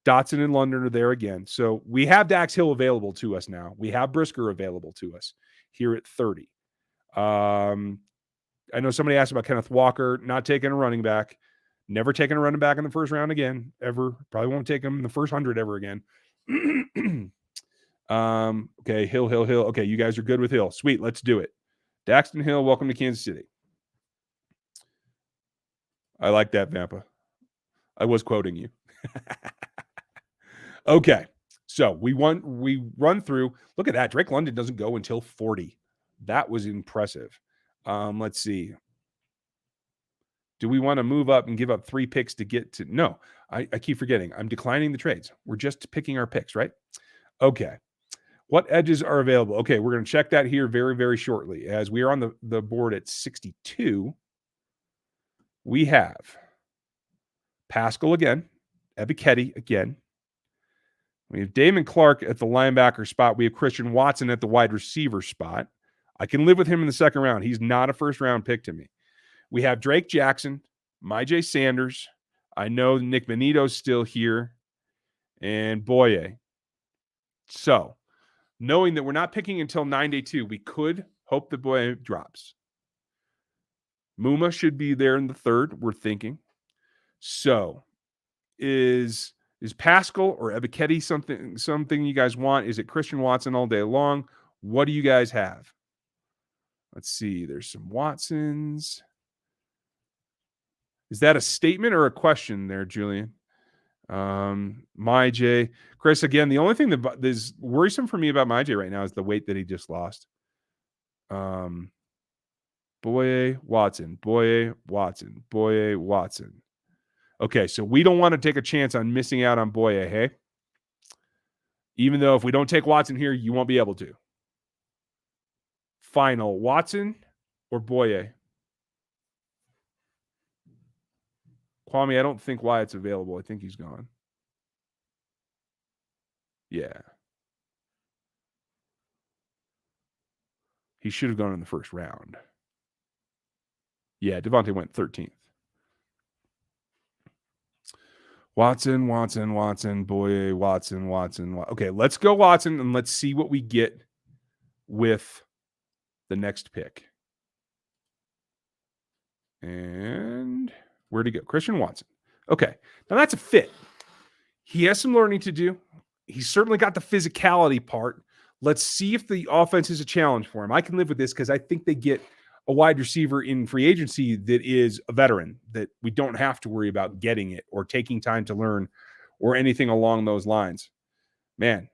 Dotson and London are there again. So we have Dax Hill available to us now. We have Brisker available to us here at 30. I know somebody asked about Kenneth Walker, not taking a running back. Never taking a running back in the first round again, ever. Probably won't take him in the first 100 ever again. Okay, Hill. Okay, you guys are good with Hill. Sweet, let's do it. Daxton Hill, welcome to Kansas City. I like that, Vampa. I was quoting you. Okay, so we run through. Look at that. Drake London doesn't go until 40. That was impressive. Let's see. Do we want to move up and give up 3 picks to get to? No, I keep forgetting. I'm declining the trades. We're just picking our picks, right? Okay. What edges are available? Okay, we're going to check that here very, very shortly. As we are on the board at 62, we have Pascal again. Ebiketie again. We have Damon Clark at the linebacker spot. We have Christian Watson at the wide receiver spot. I can live with him in the second round. He's not a first-round pick to me. We have Drake Jackson, Myjai Sanders. I know Nick Benito's still here, and Boye. So, knowing that we're not picking until 9-day 2, we could hope that Boye drops. Muma should be there in the third, we're thinking. So, is Pascal or Ebiketie something you guys want? Is it Christian Watson all day long? What do you guys have? Let's see. There's some Watsons. Is that a statement or a question there, Julian? Myjai. Chris, again, the only thing that is worrisome for me about Myjai right now is the weight that he just lost. Boye, Watson. Okay, so we don't want to take a chance on missing out on Boye, hey? Even though if we don't take Watson here, you won't be able to. Final, Watson or Boye? Kwame, I don't think Wyatt's available. I think he's gone. Yeah. He should have gone in the first round. Yeah, Devontae went 13th. Watson, Boye, Watson. Okay, let's go Watson, and let's see what we get with the next pick. And where'd he go? Christian Watson. Okay, now that's a fit. He has some learning to do. He's certainly got the physicality part. Let's see if the offense is a challenge for him. I can live with this because I think they get a wide receiver in free agency that is a veteran, that we don't have to worry about getting it or taking time to learn or anything along those lines. Man,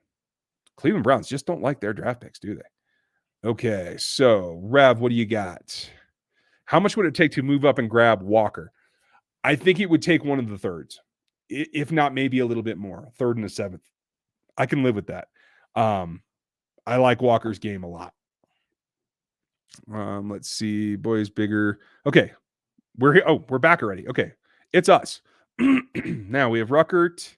Cleveland Browns just don't like their draft picks, do they? Okay, so Rev, what do you got? How much would it take to move up and grab Walker? I think it would take one of the thirds, if not maybe a little bit more, third and a seventh. I can live with that. I like Walker's game a lot. Let's see. Boy's bigger. Okay. We're here. Oh, we're back already. Okay. It's us. Now we have Ruckert.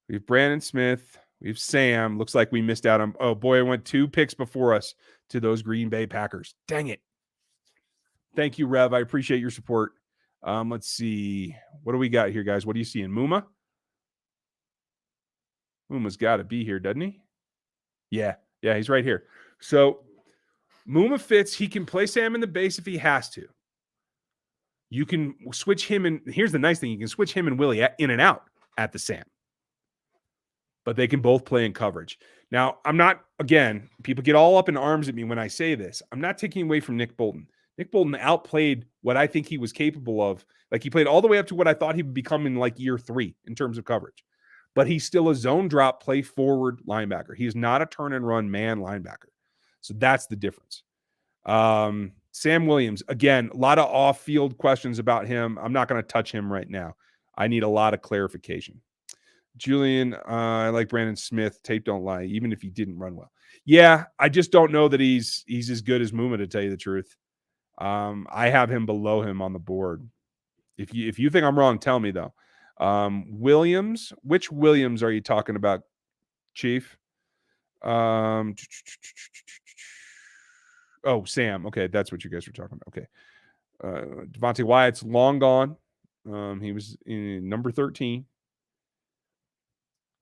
We have Brandon Smith. We have Sam. Looks like we missed out on. Oh, boy, I went 2 picks before us to those Green Bay Packers. Dang it. Thank you, Rev. I appreciate your support. Let's see. What do we got here, guys? What do you see in Muma? Muma's got to be here, doesn't he? Yeah, he's right here. So Muma fits. He can play Sam in the base if he has to. You can switch him, and here's the nice thing. You can switch him and Willie in and out at the Sam. But they can both play in coverage. Now, I'm not, again, people get all up in arms at me when I say this. I'm not taking away from Nick Bolton. Nick Bolton outplayed what I think he was capable of. Like, he played all the way up to what I thought he would become in like year 3 in terms of coverage. But he's still a zone drop, play forward linebacker. He is not a turn and run man linebacker. So that's the difference. Sam Williams, again, a lot of off-field questions about him. I'm not going to touch him right now. I need a lot of clarification. Julian, I like Brandon Smith. Tape don't lie, even if he didn't run well. Yeah, I just don't know that he's as good as Muma, to tell you the truth. I have him below him on the board. If you think I'm wrong, tell me though. Williams, which Williams are you talking about, Chief? Oh, Sam. Okay, that's what you guys were talking about. Okay. Devontae Wyatt's long gone. He was in number 13.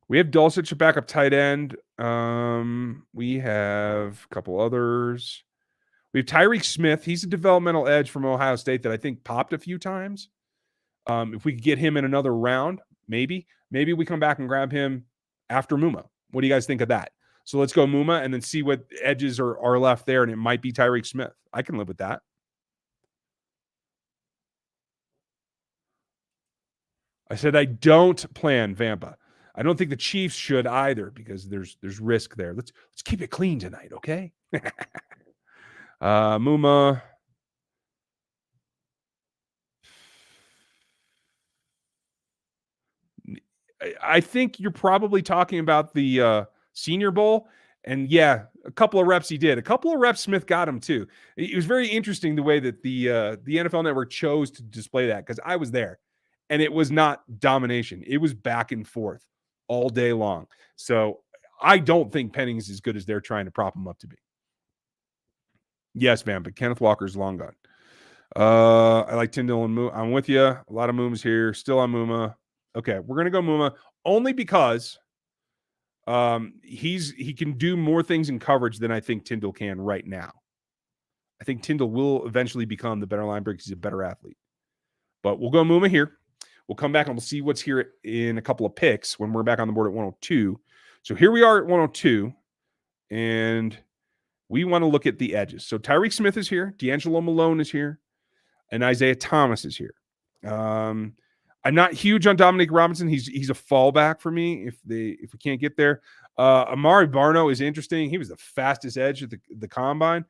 We have Dulcich, a backup tight end. We have a couple others. We have Tyreek Smith. He's a developmental edge from Ohio State that I think popped a few times. If we could get him in another round, maybe we come back and grab him after Muma. What do you guys think of that? So let's go Muma and then see what edges are left there, and it might be Tyreek Smith. I can live with that. I said I don't plan Vampa. I don't think the Chiefs should either because there's risk there. Let's keep it clean tonight, okay? Muma. I think you're probably talking about the Senior Bowl. And yeah, a couple of reps he did. A couple of reps Smith got him too. It was very interesting the way that the NFL Network chose to display that, because I was there. and it was not domination. It was back and forth all day long. So I don't think Penning is as good as they're trying to prop him up to be. Yes, man, but Kenneth Walker's long gone. I like Tyndall and Muma. I'm with you. A lot of Mooms here. Still on Muma. Okay, we're gonna go Muma only because he can do more things in coverage than I think Tyndall can right now. I think Tyndall will eventually become the better linebacker because he's a better athlete. But we'll go Muma here. We'll come back and we'll see what's here in a couple of picks when we're back on the board at 102. So here we are at 102, and we want to look at the edges. So Tyreek Smith is here, D'Angelo Malone is here, and Isaiah Thomas is here. I'm not huge on Dominic Robinson. He's a fallback for me if we can't get there. Amari Barno is interesting. He was the fastest edge at the combine,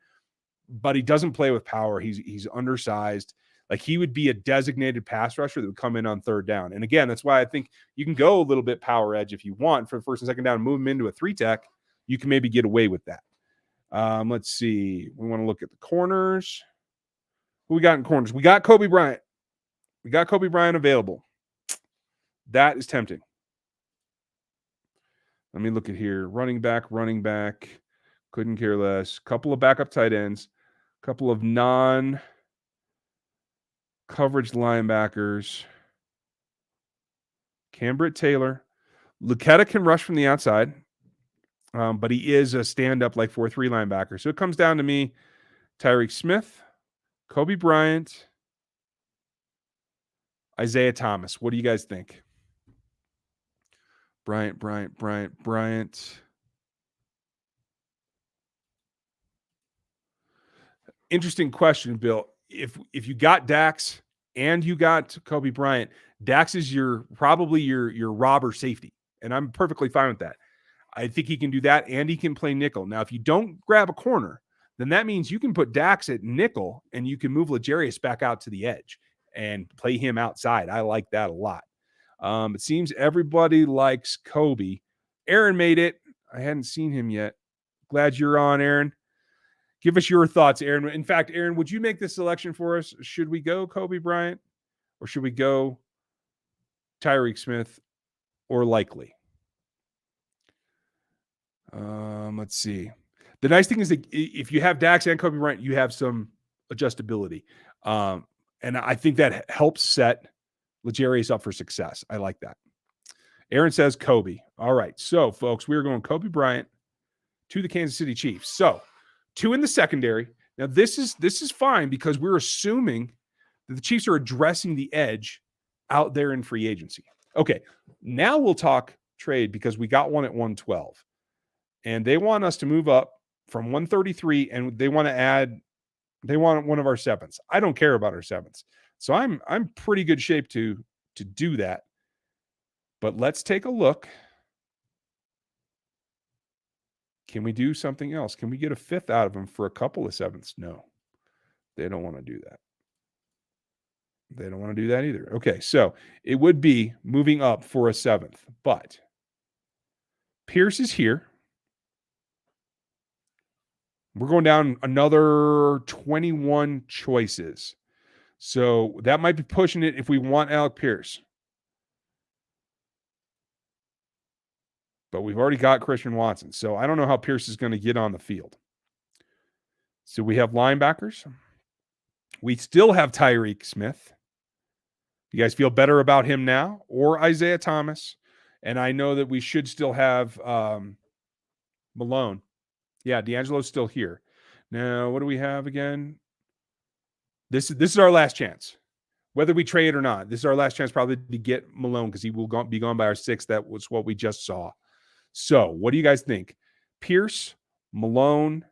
but he doesn't play with power. He's undersized. Like, he would be a designated pass rusher that would come in on third down. And again, that's why I think you can go a little bit power edge if you want for the first and second down and move him into a 3-tech. You can maybe get away with that. Let's see. We want to look at the corners. Who we got in corners? We got Kobe Bryant. We got Kobe Bryant available. That is tempting. Let me look at here. Running back. Couldn't care less. Couple of backup tight ends. Couple of non-coverage linebackers. Cambritt Taylor. Lucetta can rush from the outside, but he is a stand-up like 4-3 linebacker. So it comes down to me, Tyreek Smith, Kobe Bryant, Isaiah Thomas. What do you guys think? Bryant. Interesting question, Bill. If you got Dax and you got Kobe Bryant, Dax is probably your robber safety, and I'm perfectly fine with that. I think he can do that, and he can play nickel. Now, if you don't grab a corner, then that means you can put Dax at nickel, and you can move L'Jarius back out to the edge and play him outside. I like that a lot. It seems everybody likes Kobe. Aaron made it. I hadn't seen him yet. Glad you're on, Aaron. Give us your thoughts, Aaron. In fact, Aaron, would you make this selection for us? Should we go Kobe Bryant, or should we go Tyreek Smith, or likely? Let's see. The nice thing is that if you have Dax and Kobe Bryant, you have some adjustability. And I think that helps set L'Jarius up for success. I like that. Aaron says Kobe. All right. So, folks, we're going Kobe Bryant to the Kansas City Chiefs. So, 2 in the secondary. Now, this is fine because we're assuming that the Chiefs are addressing the edge out there in free agency. Okay. Now we'll talk trade because we got one at 112. And they want us to move up from 133, and they want one of our 7s. I don't care about our 7s. So I'm pretty good shape to do that. But let's take a look. Can we do something else? Can we get a 5th out of them for a couple of 7s? No. They don't want to do that. They don't want to do that either. Okay, so it would be moving up for a 7th. But Pierce is here. We're going down another 21 choices. So that might be pushing it if we want Alec Pierce. But we've already got Christian Watson. So I don't know how Pierce is going to get on the field. So we have linebackers. We still have Tyreek Smith. You guys feel better about him now? Or Isaiah Thomas? And I know that we should still have Malone. Yeah, D'Angelo's still here. Now, what do we have again? This is our last chance. Whether we trade or not, this is our last chance probably to get Malone because he will be gone by our 6th. That was what we just saw. So, what do you guys think? Pierce, Malone,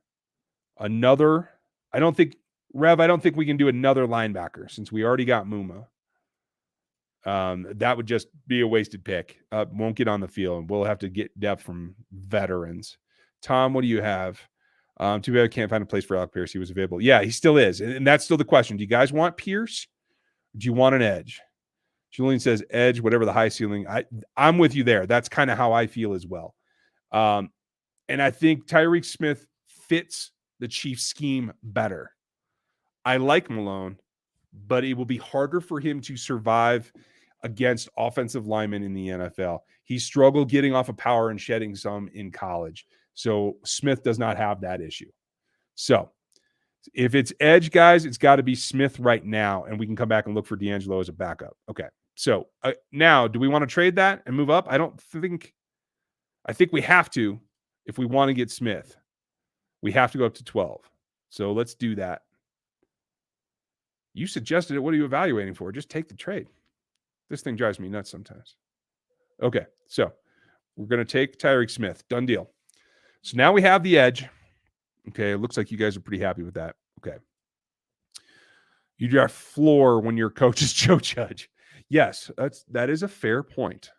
another. I don't think we can do another linebacker since we already got Muma. That would just be a wasted pick. Won't get on the field. We'll have to get depth from veterans. Tom, what do you have? Too bad I can't find a place for Alec Pierce. He was available. Yeah, he still is. And that's still the question. Do you guys want Pierce? Do you want an edge? Julian says edge, whatever the high ceiling. I'm with you there. That's kind of how I feel as well. And I think Tyreek Smith fits the Chiefs scheme better. I like Malone, but it will be harder for him to survive against offensive linemen in the NFL. He struggled getting off of power and shedding some in college. So Smith does not have that issue. So if it's edge, guys, it's got to be Smith right now, and we can come back and look for D'Angelo as a backup. Okay. So now, do we want to trade that and move up? I think we have to if we want to get Smith. We have to go up to 12. So let's do that. You suggested it. What are you evaluating for? Just take the trade. This thing drives me nuts sometimes. Okay, so we're going to take Tyreek Smith. Done deal. So now we have the edge. Okay, it looks like you guys are pretty happy with that. Okay. You draft floor when your coach is Joe Judge. Yes, that is a fair point.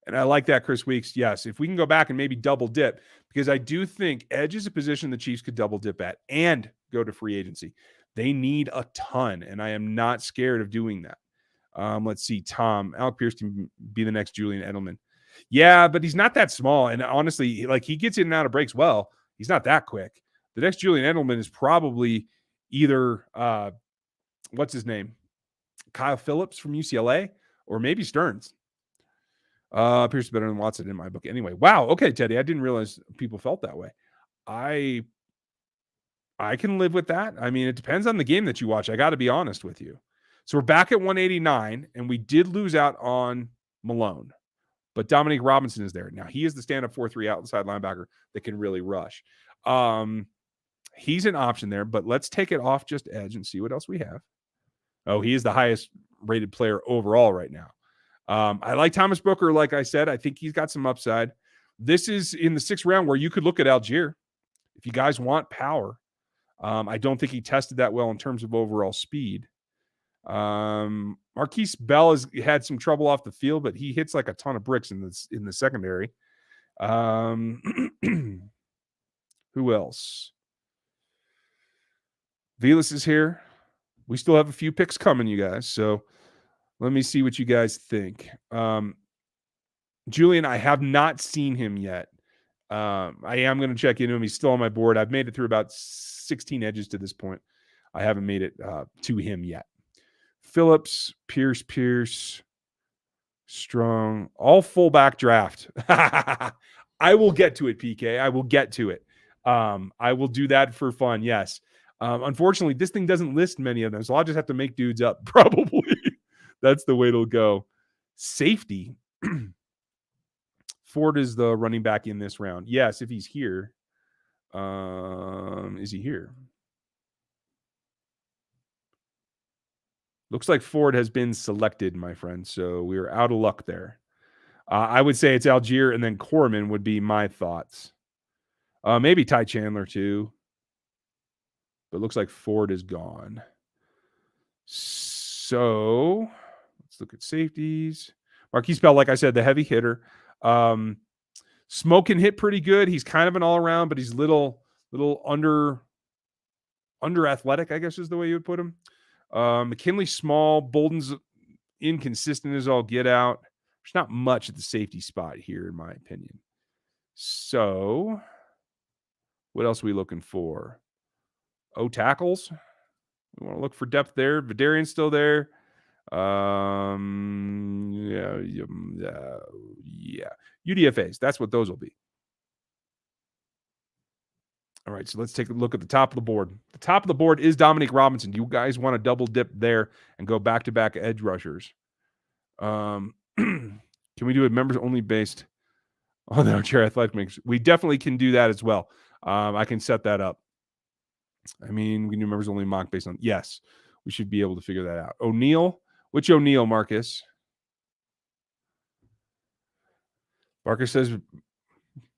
And I like that, Chris Weeks. Yes, if we can go back and maybe double dip, because I do think edge is a position the Chiefs could double dip at and go to free agency. They need a ton, and I am not scared of doing that. Let's see, Tom. Alec Pierce can be the next Julian Edelman. Yeah, but he's not that small. And honestly, like he gets in and out of breaks well. He's not that quick. The next Julian Edelman is probably either, what's his name? Kyle Phillips from UCLA or maybe Stearns. Pierce is better than Watson in my book. Anyway, wow. Okay, Teddy. I didn't realize people felt that way. I can live with that. I mean, it depends on the game that you watch. I got to be honest with you. So we're back at 189, and we did lose out on Malone. But Dominique Robinson is there. Now, he is the stand-up 4-3 outside linebacker that can really rush. He's an option there, but let's take it off just edge and see what else we have. Oh, he is the highest-rated player overall right now. I like Thomas Booker, like I said. I think he's got some upside. This is in the 6th round where you could look at Algier if you guys want power. I don't think he tested that well in terms of overall speed. Marquise Bell has had some trouble off the field, but he hits like a ton of bricks in the secondary. Who else? Velas is here. We still have a few picks coming, you guys. So let me see what you guys think. Julian, I have not seen him yet. I am going to check into him. He's still on my board. I've made it through about 16 edges to this point. I haven't made it to him yet. Phillips, Pierce, Strong, all fullback draft. I will get to it, PK. I will get to it. I will do that for fun. Yes. Unfortunately, this thing doesn't list many of them, so I'll just have to make dudes up. Probably. That's the way it'll go. Safety. Ford is the running back in this round. Yes, if he's here. Is he here? Looks like Ford has been selected, my friend. So we are out of luck there. I would say it's Algier and then Corman would be my thoughts. Maybe Ty Chandler too. But it looks like Ford is gone. So let's look at safeties. Marquise Bell, like I said, the heavy hitter. Smoke can hit pretty good. He's kind of an all-around, but he's little under athletic, I guess is the way you would put him. McKinley small, Bolden's inconsistent as all get out. There's not much at the safety spot here, in my opinion. So what else are we looking for? Tackles. We want to look for depth there. Vidarian's still there. Yeah. UDFAs. That's what those will be. All right, so let's take a look at the top of the board. The top of the board is Dominique Robinson. Do you guys want to double dip there and go back-to-back edge rushers? Can we do it members only based on our chair athletic mix? We definitely can do that as well. I can set that up. I mean, we can do members only mock based on, yes, we should be able to figure that out. O'Neal, which O'Neal, Marcus? Marcus says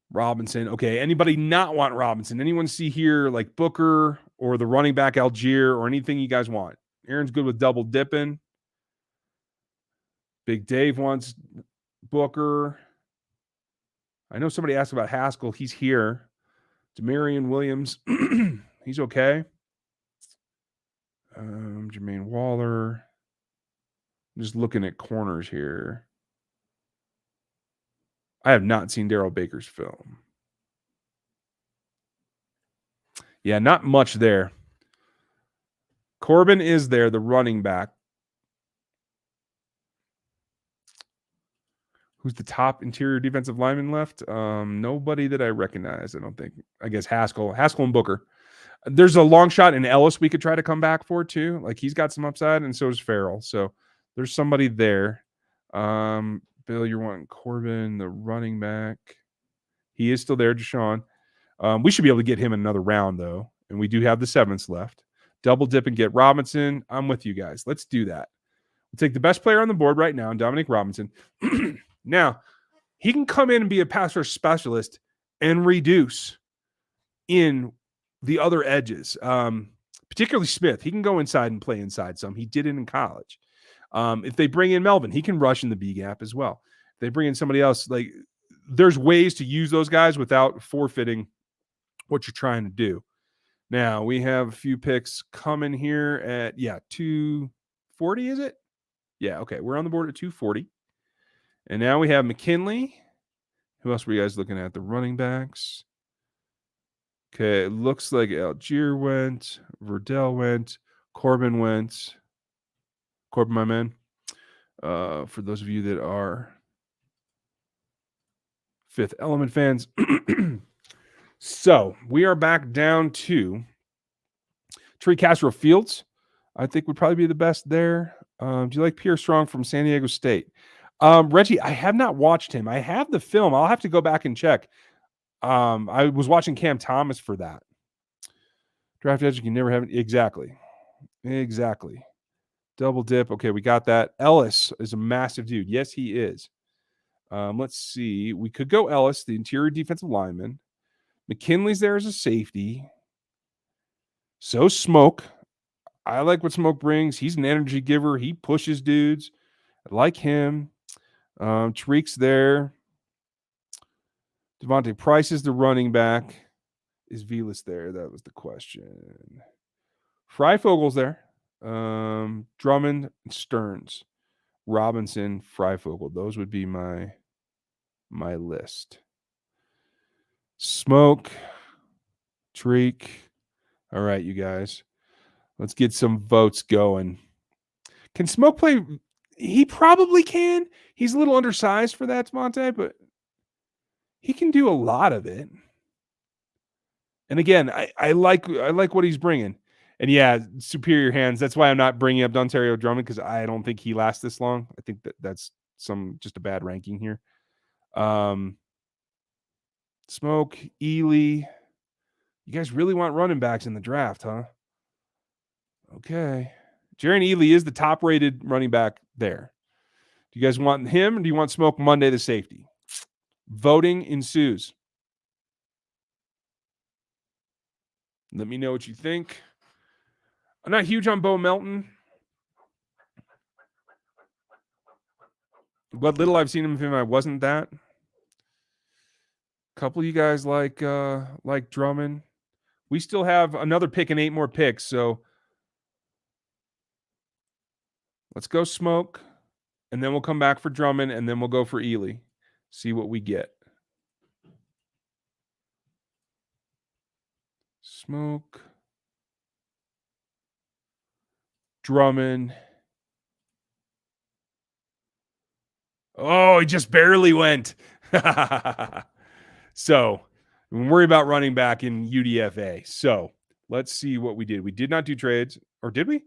Robinson. Okay, anybody not want Robinson? Anyone see here like Booker or the running back Algier or anything you guys want? Aaron's good with double dipping. Big Dave wants Booker. I know somebody asked about Haskell. He's here. Demarion Williams. He's okay. Jermaine Waller. I'm just looking at corners here. I have not seen Darrell Baker's film. Yeah, not much there. Corbin is there, the running back. Who's the top interior defensive lineman left? Nobody that I recognize, I don't think. I guess Haskell and Booker. There's a long shot in Ellis we could try to come back for too. Like he's got some upside, and so does Farrell. So there's somebody there. Bill, you're wanting Corbin, the running back. He is still there, Deshaun. We should be able to get him another round though, and we do have the 7th left. Double dip and get Robinson. I'm with you guys. Let's do that. We'll take the best player on the board right now, Dominic Robinson. Now, he can come in and be a pass rush specialist and reduce in the other edges, particularly Smith. He can go inside and play inside some. He did it in college. If they bring in Melvin, he can rush in the B gap as well. If they bring in somebody else, like there's ways to use those guys without forfeiting what you're trying to do. Now, we have a few picks coming here at, 240, is it? Yeah, okay. We're on the board at 240. And now we have McKinley. Who else were you guys looking at? The running backs. Okay, it looks like Algier went. Verdell went. Corbin went. Corbin, my man. For those of you that are Fifth Element fans. So, we are back down to Trey Castro Fields. I think would probably be the best there. Do you like Pierre Strong from San Diego State? Reggie, I have not watched him. I have the film. I'll have to go back and check. I was watching Cam Thomas for that. Draft edge, you can never have it. Exactly. Double dip. Okay, we got that. Ellis is a massive dude. Yes, he is. Let's see. We could go Ellis, the interior defensive lineman. McKinley's there as a safety. So Smoke. I like what Smoke brings. He's an energy giver. He pushes dudes. I like him. Tariq's there. Devontae Price is the running back. Is Velas there? That was the question. Fryfogel's there. Drummond, Stearns, Robinson, Fryfogel. Those would be my list. Smoke, Tariq. All right, you guys. Let's get some votes going. Can Smoke play? He probably can. He's a little undersized for that, Monte, but he can do a lot of it. And again, I like what he's bringing. And yeah, superior hands. That's why I'm not bringing up Dontario Drummond, because I don't think he lasts this long. I think that's just a bad ranking here. Smoke, Ely. You guys really want running backs in the draft, huh? Okay. Jerry Ely is the top-rated running back there. Do you guys want him, or do you want Smoke Monday, the safety? Voting ensues. Let me know what you think. I'm not huge on Bo Melton. What little I've seen of him, I wasn't that. A couple of you guys like Drummond. We still have another pick and 8 more picks, so let's go Smoke, and then we'll come back for Drummond, and then we'll go for Ely. See what we get. Smoke. Drummond. Oh, he just barely went. So, don't worry about running back in UDFA. So, let's see what we did. We did not do trades. Or did we?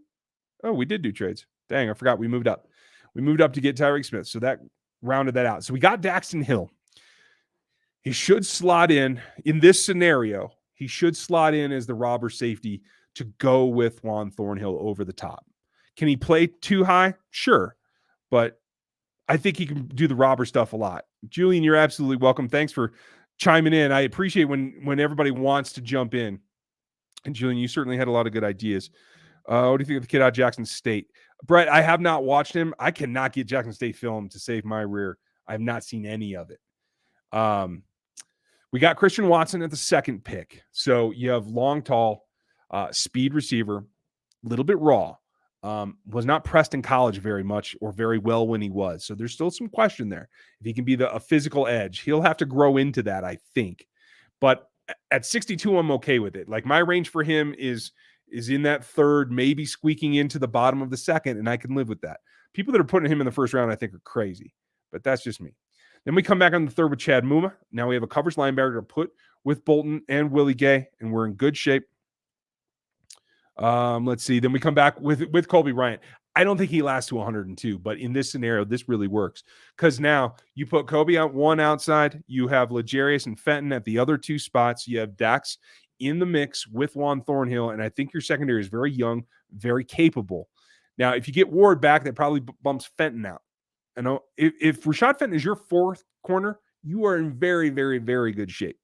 Oh, we did do trades. Dang, I forgot. We moved up. We moved up to get Tyreek Smith. So, that rounded that out. So, we got Daxton Hill. He should slot in this scenario. He should slot in as the robber safety to go with Juan Thornhill over the top. Can he play too high? Sure. But I think he can do the robber stuff a lot. Julian, you're absolutely welcome. Thanks for chiming in. I appreciate when everybody wants to jump in. And Julian, you certainly had a lot of good ideas. What do you think of the kid out of Jackson State? Brett, I have not watched him. I cannot get Jackson State film to save my rear. I have not seen any of it. We got Christian Watson at the 2nd pick. So you have long, tall, speed receiver, a little bit raw. Was not pressed in college very much or very well when he was. So there's still some question there. If he can be a physical edge, he'll have to grow into that, I think. But at 62, I'm okay with it. Like my range for him is in that 3rd, maybe squeaking into the bottom of the 2nd, and I can live with that. People that are putting him in the 1st round, I think, are crazy. But that's just me. Then we come back on the third with Chad Muma. Now we have a coverage linebacker to put with Bolton and Willie Gay, and we're in good shape. Let's see. Then we come back with Colby Bryant. I don't think he lasts to 102, but in this scenario, this really works because now you put Kobe out one outside, you have L'Jarius and Fenton at the other two spots, you have Dax in the mix with Juan Thornhill, and I think your secondary is very young, very capable. Now, if you get Ward back, that probably bumps Fenton out. I know if Rashad Fenton is your fourth corner, you are in very, very, very good shape.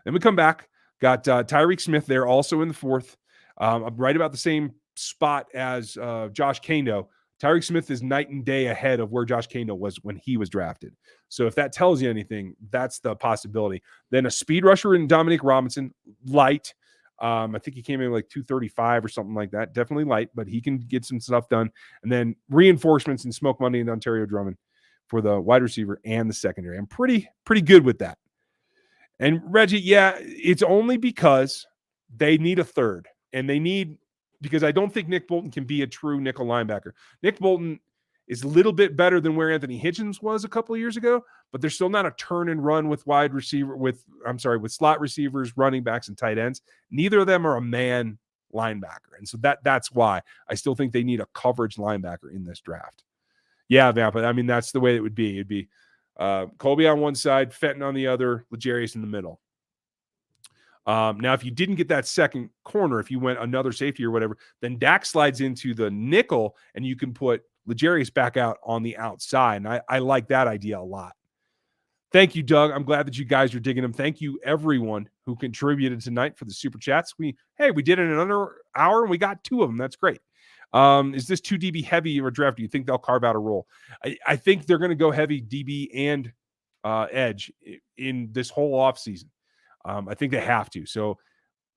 Then we come back, got Tyreek Smith there also in the fourth. Right about the same spot as Josh Kano. Tyreek Smith is night and day ahead of where Josh Kano was when he was drafted. So if that tells you anything, that's the possibility. Then a speed rusher in Dominique Robinson, light. I think he came in like 235 or something like that. Definitely light, but he can get some stuff done. And then reinforcements in Smoke Monday and Ontario Drummond for the wide receiver and the secondary. I'm pretty good with that. And Reggie, yeah, it's only because they need a third. And they need, because I don't think Nick Bolton can be a true nickel linebacker. Nick Bolton is a little bit better than where Anthony Hitchens was a couple of years ago, but they're still not a turn and run with with slot receivers, running backs, and tight ends. Neither of them are a man linebacker. And so that's why I still think they need a coverage linebacker in this draft. Yeah, Vampa. I mean, that's the way it would be. It'd be Colby on one side, Fenton on the other, L'Jarius in the middle. Now, if you didn't get that second corner, if you went another safety or whatever, then Dak slides into the nickel and you can put L'Jarius back out on the outside. And I like that idea a lot. Thank you, Doug. I'm glad that you guys are digging them. Thank you, everyone who contributed tonight for the super chats. We did it in under hour and we got 2 of them. That's great. Is this too DB heavy of a draft? Do you think they'll carve out a role? I think they're going to go heavy DB and edge in this whole offseason. I think they have to. So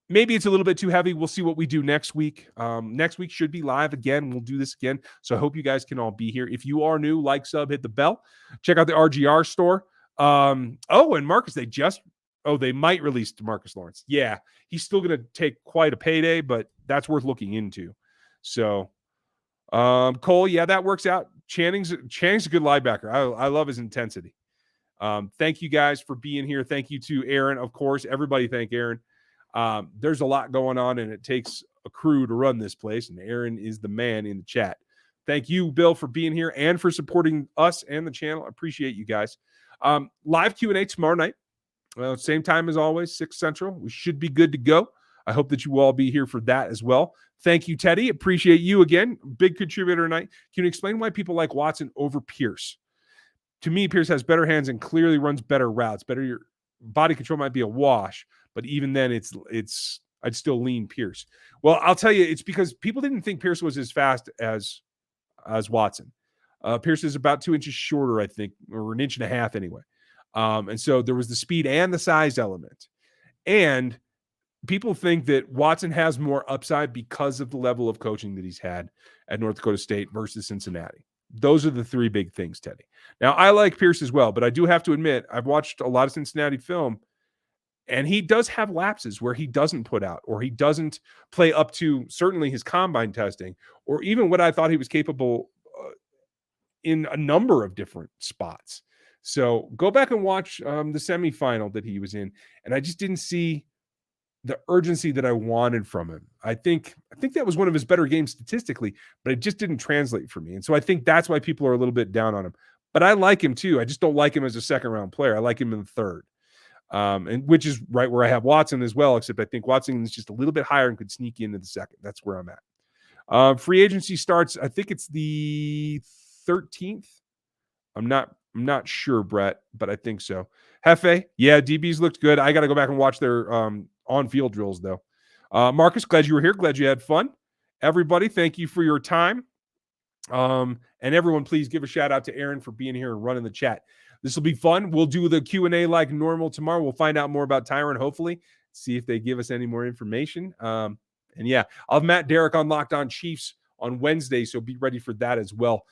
maybe it's a little bit too heavy. We'll see what we do next week. Next week should be live again. We'll do this again. So I hope you guys can all be here. If you are new, like, sub, hit the bell. Check out the RGR store. And Marcus, they might release DeMarcus Lawrence. Yeah, he's still going to take quite a payday, but that's worth looking into. So Cole, yeah, that works out. Channing's a good linebacker. I love his intensity. Thank you guys for being here. Thank you to Aaron, of course. Everybody thank Aaron. There's a lot going on, and it takes a crew to run this place, and Aaron is the man in the chat. Thank you, Bill, for being here and for supporting us and the channel. I appreciate you guys. Live Q&A tomorrow night. Same time as always, 6 Central. We should be good to go. I hope that you will all be here for that as well. Thank you, Teddy. Appreciate you again. Big contributor tonight. Can you explain why people like Watson over Pierce? To me, Pierce has better hands and clearly runs better routes. Your body control might be a wash, but even then, I'd still lean Pierce. Well, I'll tell you, it's because people didn't think Pierce was as fast as Watson. Pierce is about 2 inches shorter, I think, or 1.5 inches anyway. And so there was the speed and the size element. And people think that Watson has more upside because of the level of coaching that he's had at North Dakota State versus Cincinnati. Those are the 3 big things, Teddy. Now, I like Pierce as well, but I do have to admit, I've watched a lot of Cincinnati film, and he does have lapses where he doesn't put out or he doesn't play up to certainly his combine testing or even what I thought he was capable in a number of different spots. So go back and watch the semifinal that he was in, and I just didn't see the urgency that I wanted from him. I think that was one of his better games statistically, but it just didn't translate for me. And so I think that's why people are a little bit down on him. But I like him too. I just don't like him as a second-round player. I like him in the third, and which is right where I have Watson as well, except I think Watson is just a little bit higher and could sneak into the second. That's where I'm at. Free agency starts, I think it's the 13th. I'm not sure, Brett, but I think so. Hefe, yeah, DBs looked good. I got to go back and watch their on-field drills, though. Marcus, glad you were here. Glad you had fun. Everybody, thank you for your time. And everyone, please give a shout out to Aaron for being here and running the chat. This will be fun. We'll do the Q&A like normal tomorrow. We'll find out more about Tyron, hopefully, see if they give us any more information. And yeah, I'll have Matt Derrick on Locked On Chiefs on Wednesday, so be ready for that as well.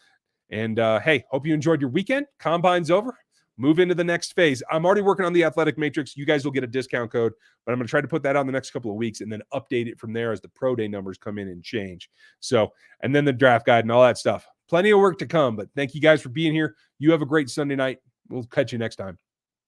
And hey, hope you enjoyed your weekend. Combine's over. Move into the next phase. I'm already working on the athletic matrix. You guys will get a discount code, but I'm going to try to put that on the next couple of weeks and then update it from there as the pro day numbers come in and change. So, and then the draft guide and all that stuff. Plenty of work to come, but thank you guys for being here. You have a great Sunday night. We'll catch you next time.